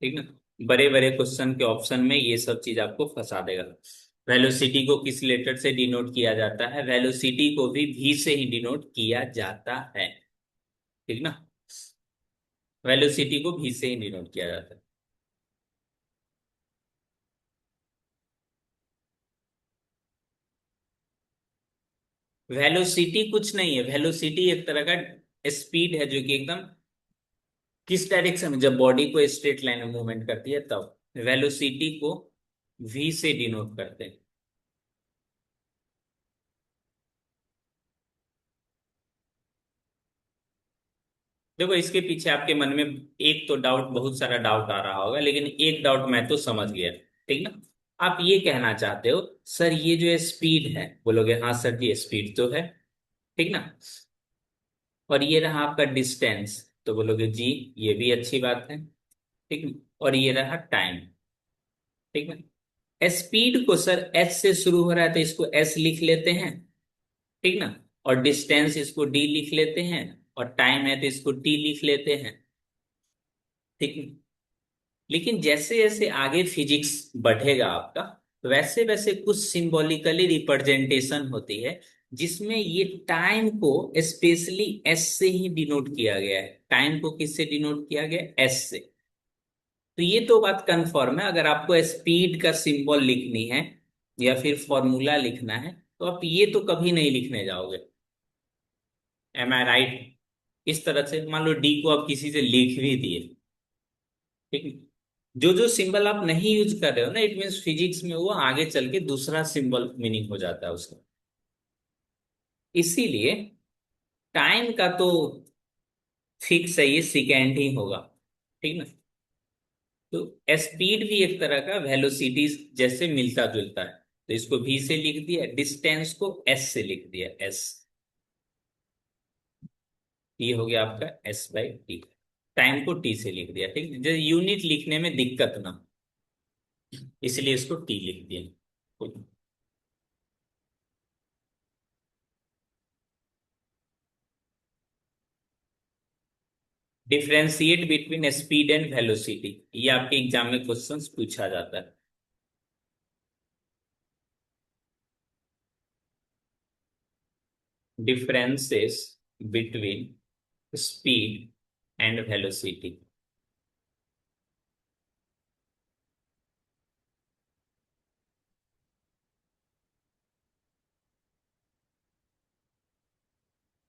ठीक ना? बड़े बड़े क्वेश्चन के ऑप्शन में ये सब चीज आपको फंसा देगा। वेलोसिटी को किस लेटर से डिनोट किया जाता है? वेलोसिटी को भी v से ही डिनोट किया जाता है। ठीक ना? वेलोसिटी को v से ही डिनोट किया जाता है। वेलोसिटी कुछ नहीं है। वेलोसिटी एक तरह का स्पीड है, जो कि एकदम किस डायरेक्शन में, जब बॉडी को स्ट्रेट लाइन में मूवमेंट करती है, तब वेलोसिटी को v से डिनोट करते हैं। देखो इसके पीछे आपके मन में एक तो डाउट, बहुत सारा डाउट आ रहा होगा, लेकिन एक डाउट मैं तो समझ गया। ठीक ना? आप ये कहना चाहते हो सर ये जो स्पीड है, बोलोगे हाँ सर जी स्पीड तो है। ठीक ना? और ये रहा आपका डिस्टेंस, तो बोलोगे जी ये भी अच्छी बात है। ठीक ना? और ये रहा टाइम। ठीक ना? स्पीड को सर एस से शुरू हो रहा है, तो इसको एस लिख लेते हैं। ठीक ना? और डिस्टेंस इसको डी लिख लेते हैं, और टाइम है तो इसको टी लिख लेते हैं। ठीक है? लेकिन जैसे जैसे आगे फिजिक्स बढ़ेगा आपका, वैसे वैसे कुछ सिंबॉलिकली रिप्रेजेंटेशन होती है जिसमें ये टाइम को स्पेशली एस से ही डिनोट किया गया है। टाइम को किससे डिनोट किया गया है? एस से। तो ये तो बात कंफर्म है, अगर आपको स्पीड का सिंबल लिखनी है या फिर फॉर्मूला लिखना है तो आप ये तो कभी नहीं लिखने जाओगे। एम आई राइट? इस तरह से मान लो डी को आप किसी से लिख भी दिए, ठीक है, जो जो सिंबल आप नहीं यूज कर रहे हो ना, इट मीन्स फिजिक्स में वो आगे चल के दूसरा सिंबल मीनिंग हो जाता है उसका। इसीलिए टाइम का तो फिक्स है, ये सेकेंड ही होगा, ठीक ना। तो स्पीड भी एक तरह का वेलोसिटी जैसे मिलता जुलता है, तो इसको v से लिख दिया, डिस्टेंस को s से लिख दिया, s। ये हो गया आपका s/t। टाइम को t से लिख दिया, ठीक है, जैसे यूनिट लिखने में दिक्कत ना, इसलिए इसको t लिख दिया। Differentiate between speed and velocity, ये आपके एग्जाम में क्वेश्चंस पूछा जाता है। Differences between speed and velocity.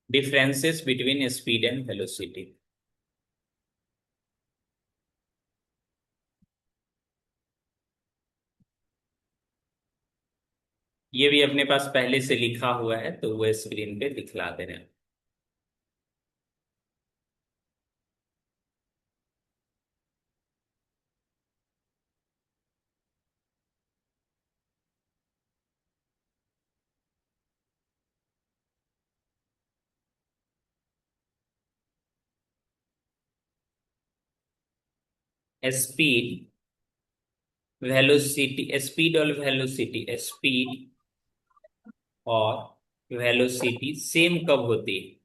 Differences between speed and velocity. ये भी अपने पास पहले से लिखा हुआ है, तो वो स्क्रीन पे दिखला दे रहे हैं। स्पीड वेलोसिटी, स्पीड और वेलोसिटी, स्पीड और वेलोसिटी सेम कब होती है?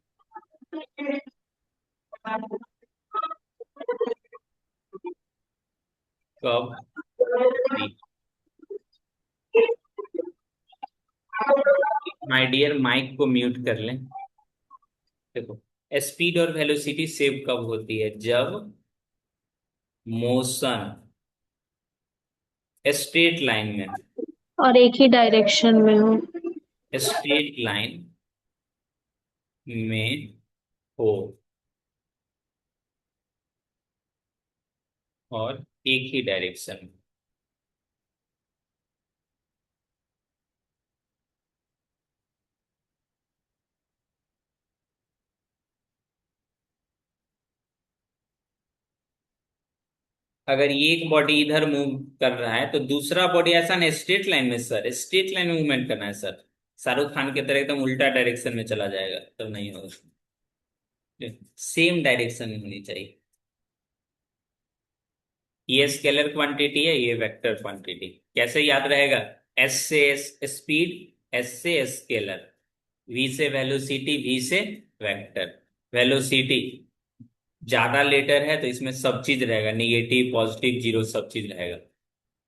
कब होती? माय डियर, माइक को म्यूट कर लें। देखो, स्पीड और वेलोसिटी सेम कब होती है? जब मोशन स्ट्रेट लाइन में, और एक ही डायरेक्शन में हो। स्ट्रेट लाइन में हो और एक ही डायरेक्शन में। अगर ये एक बॉडी इधर मूव कर रहा है तो दूसरा बॉडी ऐसा नहीं, स्ट्रेट लाइन में सर, स्ट्रेट लाइन में मूवमेंट करना है सर। शाहरुख खान की तरह एकदम उल्टा डायरेक्शन में चला जाएगा तो नहीं होगा, सेम डायरेक्शन में होनी चाहिए। ये स्केलर क्वांटिटी है, ये वेक्टर क्वांटिटी। कैसे याद रहेगा? एस से स्पीड, एस से स्केलर, वी से वेलोसिटी, वी से वेक्टर। वेलोसिटी ज्यादा लेटर है तो इसमें सब चीज रहेगा, निगेटिव पॉजिटिव जीरो सब चीज रहेगा,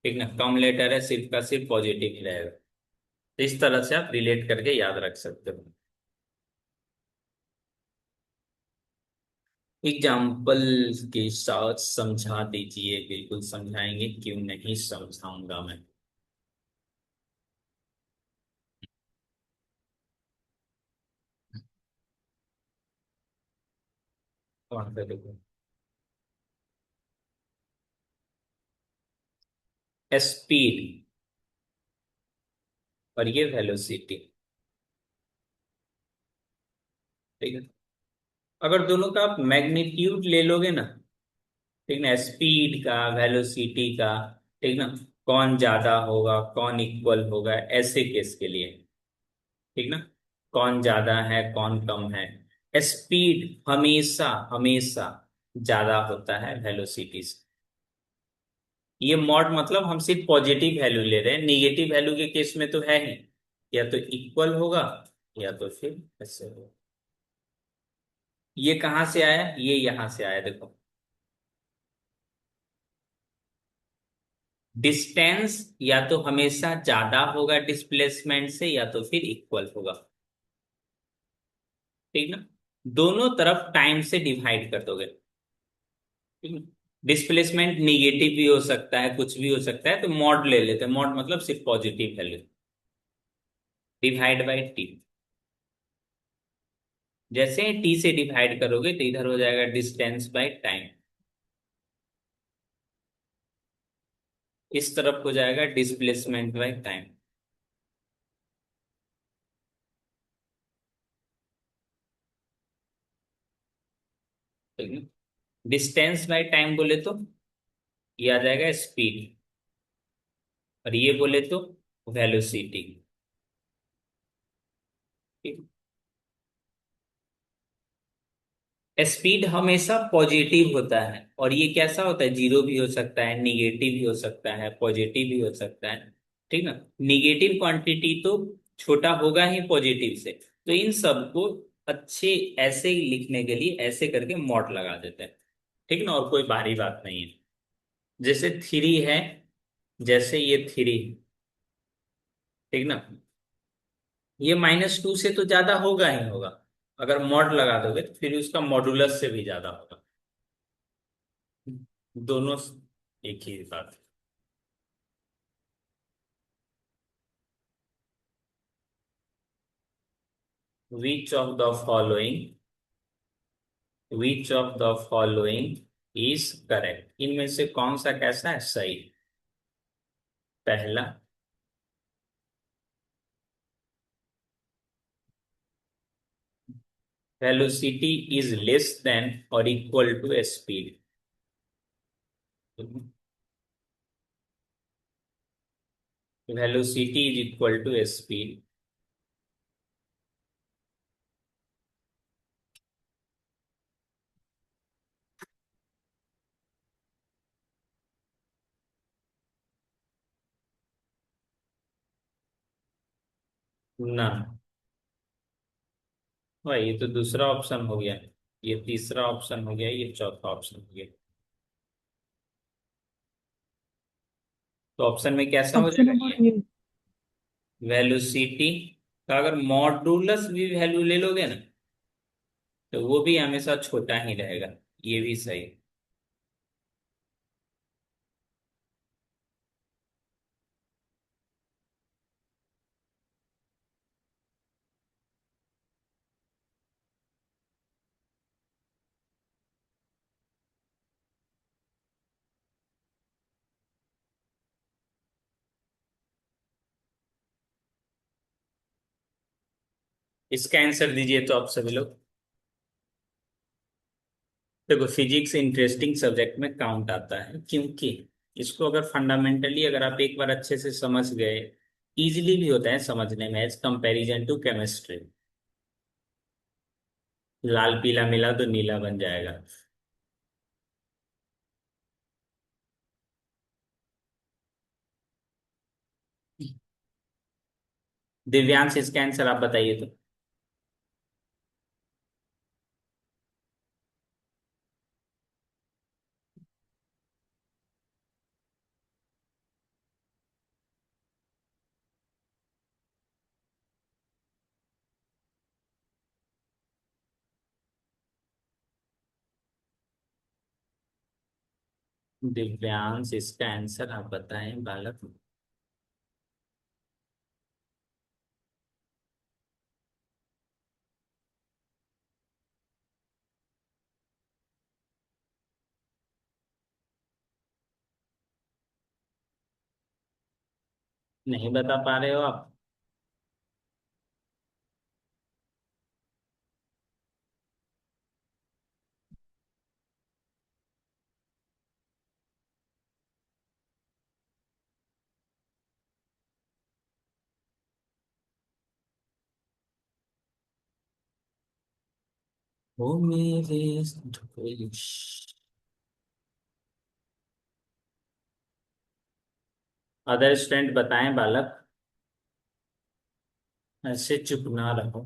ठीक ना। कम लेटर है, सिर्फ का सिर्फ पॉजिटिव ही रहेगा। तो इस तरह से आप रिलेट करके याद रख सकते हो। एग्जाम्पल के साथ समझा दीजिए। बिल्कुल समझाएंगे, क्यों नहीं समझाऊंगा मैं। वहां पे देखो, स्पीड और ये वेलोसिटी, ठीक है। अगर दोनों का आप मैग्नीट्यूड ले लोगे ना, ठीक ना, स्पीड का वेलोसिटी का, ठीक ना, कौन ज्यादा होगा कौन इक्वल होगा ऐसे केस के लिए, ठीक ना, कौन ज्यादा है कौन कम है, स्पीड हमेशा हमेशा ज्यादा होता है वेलोसिटी से। ये मॉड मतलब हम सिर्फ पॉजिटिव वैल्यू ले रहे हैं, निगेटिव वैल्यू के केस में तो है ही, या तो इक्वल होगा या तो फिर ऐसे होगा। ये कहां से आया? ये यहां से आया, देखो। डिस्टेंस या तो हमेशा ज्यादा होगा डिस्प्लेसमेंट से या तो फिर इक्वल होगा। ठीक ना। दोनों तरफ टाइम से डिवाइड कर दोगे। ठीक ना। डिस्प्लेसमेंट निगेटिव भी हो सकता है, कुछ भी हो सकता है, तो मॉड ले लेते हैं। मॉड मतलब सिर्फ positive value. Divide by T. जैसे टी से डिवाइड करोगे तो इधर हो जाएगा डिस्टेंस बाई टाइम। इस तरफ हो जाएगा displacement by time. Distance by time बोले तो ये आ जाएगा स्पीड, और ये बोले तो वेलोसिटी। स्पीड हमेशा पॉजिटिव होता है, और ये कैसा होता है, जीरो भी हो सकता है, निगेटिव भी हो सकता है, पॉजिटिव भी हो सकता है। ठीक ना। निगेटिव क्वांटिटी तो छोटा होगा ही पॉजिटिव से, तो इन सबको अच्छे ऐसे ही लिखने के लिए ऐसे करके मॉड लगा देते हैं। ठीक ना। और कोई भारी बात नहीं है। जैसे थ्री है, जैसे ये थ्री। ठीक ना। ये -2 से तो ज्यादा होगा ही होगा। अगर मॉड लगा दोगे तो फिर उसका मॉडुलस से भी ज्यादा होगा। दोनों एक ही बात। Which of the following, which of the following is correct, इनमें से कौन सा कैसा है सही। पहला, वेलोसिटी इज लेस देन और equal to speed. Velocity is equal to speed. ना भाई, ये तो दूसरा ऑप्शन हो गया, ये तीसरा ऑप्शन हो गया, ये चौथा ऑप्शन हो गया। तो ऑप्शन में कैसा हो ऑप्शन जाएगा नंबर ये, ए। वेलोसिटी का अगर मॉडुलस भी वैल्यू ले लोगे ना, तो वो भी हमेशा छोटा ही रहेगा। ये भी सही। इसका आंसर दीजिए तो आप सभी लोग। देखो, फिजिक्स इंटरेस्टिंग सब्जेक्ट में काउंट आता है, क्योंकि इसको अगर फंडामेंटली अगर आप एक बार अच्छे से समझ गए, इजीली भी होता है समझने में एज कंपैरिजन टू केमिस्ट्री। लाल पीला मिला तो नीला बन जाएगा। दिव्यांश, इसका आंसर आप बताइए तो। दिव्यांश, इसका आंसर आप बताएं बालक। नहीं बता पा रहे हो आप। ओ मेरे ढोलिश। अदर स्टूडेंट बताएं बालक, ऐसे चुप ना रहो।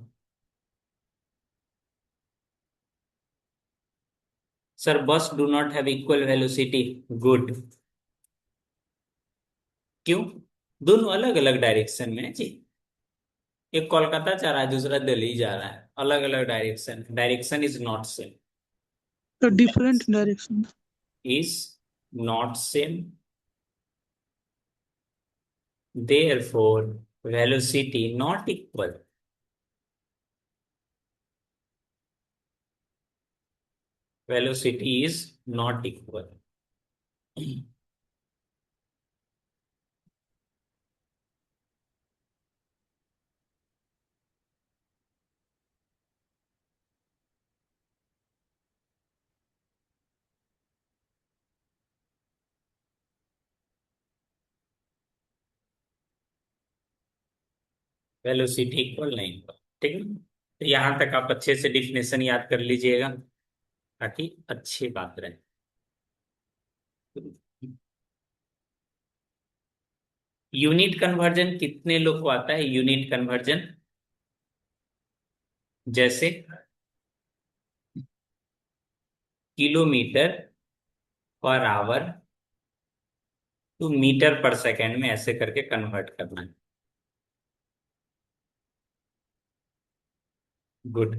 सर, बस do not have equal velocity. Good. क्यों? दोनों अलग अलग डायरेक्शन में है जी। एक कोलकाता जा रहा है, दूसरा दिल्ली जा रहा है, अलग अलग direction, direction is not same. The different direction. Is not same, therefore velocity not equal. Velocity is not equal. Velocity equal नहीं हुआ। ठीक है, तो यहां तक आप अच्छे से डिफिनेशन याद कर लीजिएगा ताकि अच्छी बात रहे। यूनिट कन्वर्जन कितने लोग को आता है? यूनिट कन्वर्जन जैसे kilometre per hour to metre पर सेकेंड में ऐसे करके कन्वर्ट करना है। गुड।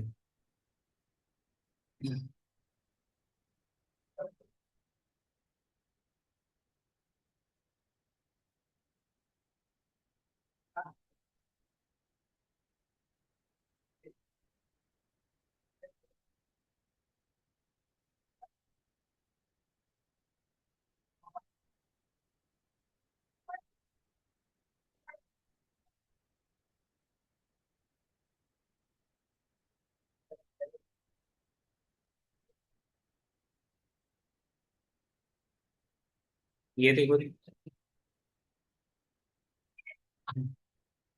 ये देखो,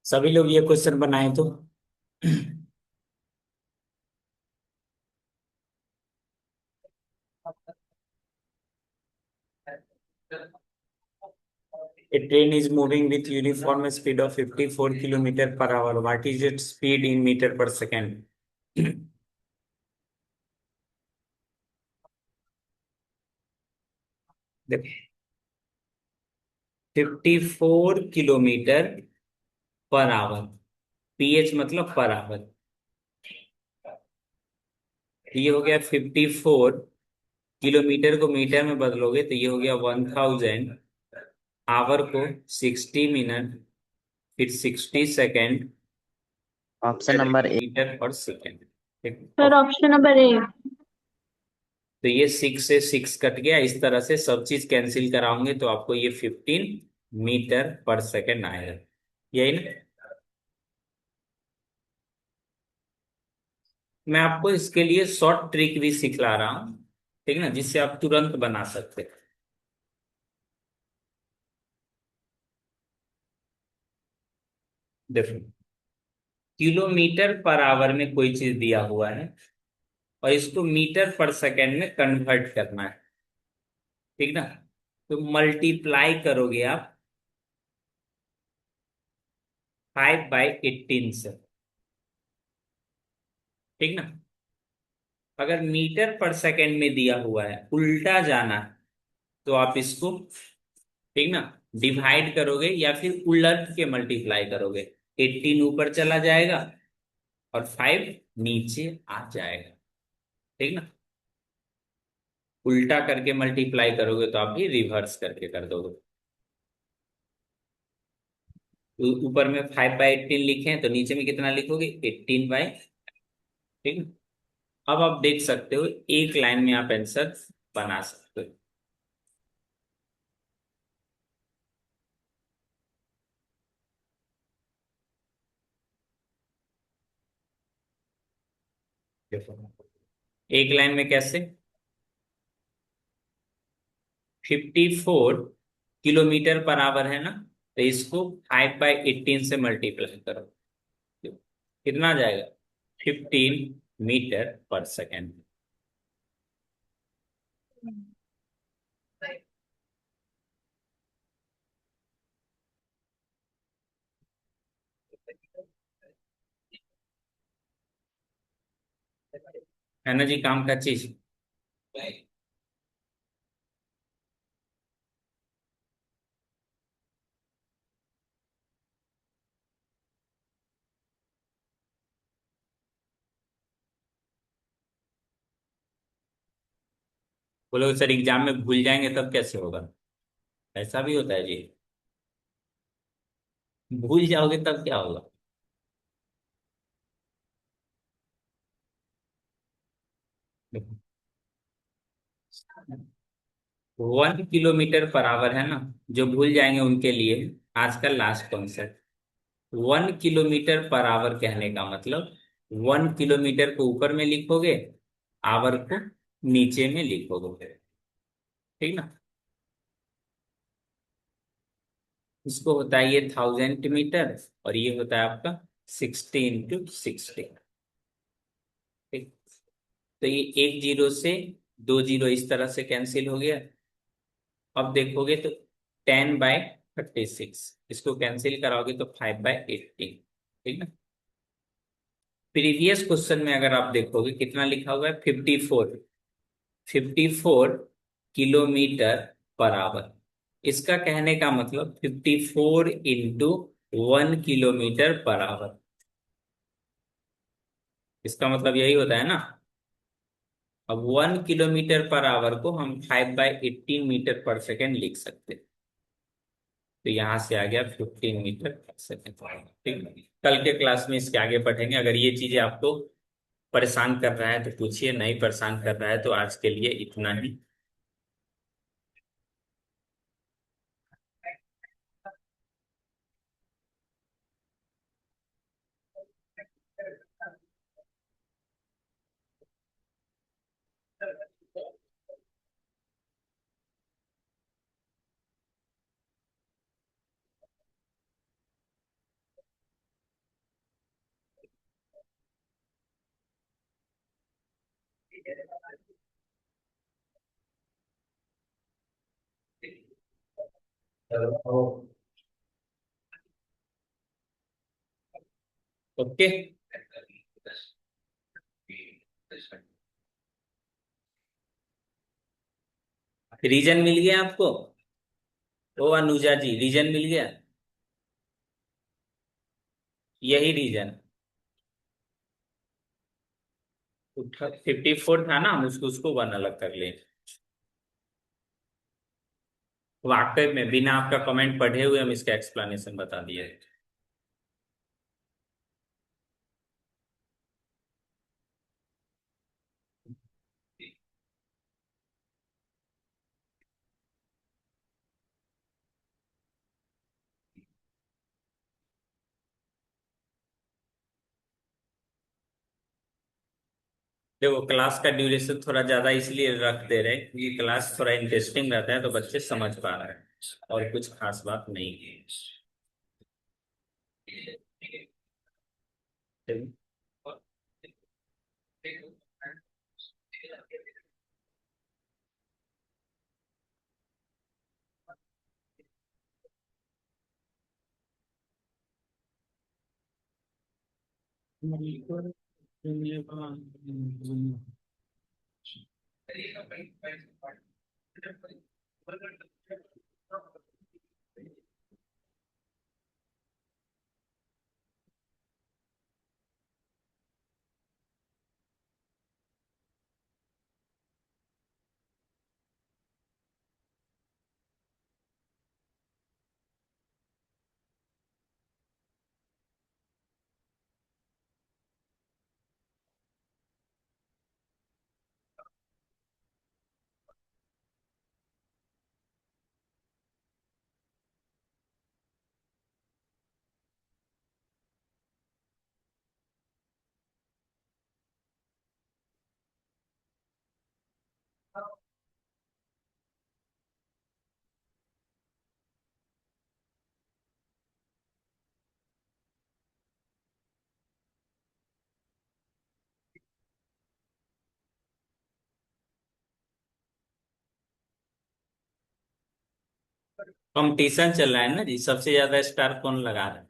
सभी लोग ये क्वेश्चन बनाए तो A train is moving with uniform speed of 54 kilometer per hour. What is its speed in meter per second? देखो, 54 किलोमीटर पर आवर, पीएच मतलब पर आवर। ये हो गया 54 किलोमीटर को मीटर में बदलोगे तो ये हो गया 1000। आवर को 60 मिनट, फिर 60 second, option number A. Metre पर सेकेंड। ठीक। Sir option number A. तो ये 6 से 6 कट गया, इस तरह से सब चीज कैंसिल कराओगे तो आपको ये 15 मीटर पर सेकेंड आएगा। यही ना? मैं आपको इसके लिए शॉर्ट ट्रिक भी सिखला रहा हूं, ठीक ना, जिससे आप तुरंत बना सकते हैं। देखो, किलोमीटर पर आवर में कोई चीज दिया हुआ है और इसको मीटर पर सेकेंड में कन्वर्ट करना है, ठीक ना। तो मल्टीप्लाई करोगे आप 5/18 से, ठीक ना। अगर मीटर पर सेकेंड में दिया हुआ है, उल्टा जाना है, तो आप इसको, ठीक ना, डिवाइड करोगे या फिर उलट के मल्टीप्लाई करोगे। 18 ऊपर चला जाएगा और 5 नीचे आ जाएगा, ठीक ना। उल्टा करके मल्टीप्लाई करोगे तो आप भी रिवर्स करके कर दोगे। तो ऊपर में 5/18 लिखे हैं तो नीचे में कितना लिखोगे? 18/, ठीक है। अब आप देख सकते हो एक लाइन में आप आंसर बना सकते हो। देखो, एक लाइन में कैसे? 54 किलोमीटर पर आवर है ना, तो इसको 5/18 से मल्टीप्लाई करो, कितना आ जाएगा? 15 मीटर पर सेकेंड। है ना जी, काम का चीज। बोलोगे सर एग्जाम में भूल जाएंगे तब कैसे होगा? ऐसा भी होता है जी? भूल जाओगे तब क्या होगा? देखो, 1 किलोमीटर पर आवर है ना, जो भूल जाएंगे उनके लिए आज का last concept. 1 kilometre per our कहने का मतलब 1 किलोमीटर को ऊपर में लिखोगे, आवर को नीचे में लिखोगे, ठीक ना। इसको होता है ये 1000 मीटर, और ये होता है आपका 60 × 60। ठीक। तो ये 1 जीरो से 2 जीरो इस तरह से कैंसिल हो गया। अब देखोगे तो 10/36, इसको कैंसिल कराओगे तो 5/18। ठीक ना। प्रीवियस क्वेश्चन में अगर आप देखोगे कितना लिखा हुआ है, 54 किलोमीटर पर आवर। इसका कहने का मतलब 54 × 1 किलोमीटर पर आवर। इसका मतलब यही होता है ना। अब 1 किलोमीटर पर आवर को हम 5/18 मीटर पर सेकेंड लिख सकते हैं। तो यहां से आ गया 15 मीटर पर सेकेंड। ठीक है। कल के क्लास में इसके आगे पढ़ेंगे। अगर ये चीजें आपको परेशान कर रहा है तो पूछिए, नहीं परेशान कर रहा है तो आज के लिए इतना ही। ओके। रीजन मिल गया आपको? ओ अनुजा जी, रीजन मिल गया? यही रीजन 54 था ना, हम उसको उसको 1 अलग कर लें। वाकई में बिना आपका कमेंट पढ़े हुए हम इसका एक्सप्लेनेशन बता दिए। देखो क्लास का ड्यूरेशन थोड़ा ज्यादा इसलिए रख दे रहे हैं क्योंकि क्लास थोड़ा इंटरेस्टिंग रहता है तो बच्चे समझ पा रहे हैं, और कुछ खास बात नहीं है। कंपटीशन चल रहा है ना जी, सबसे ज्यादा स्टार कौन लगा रहा है?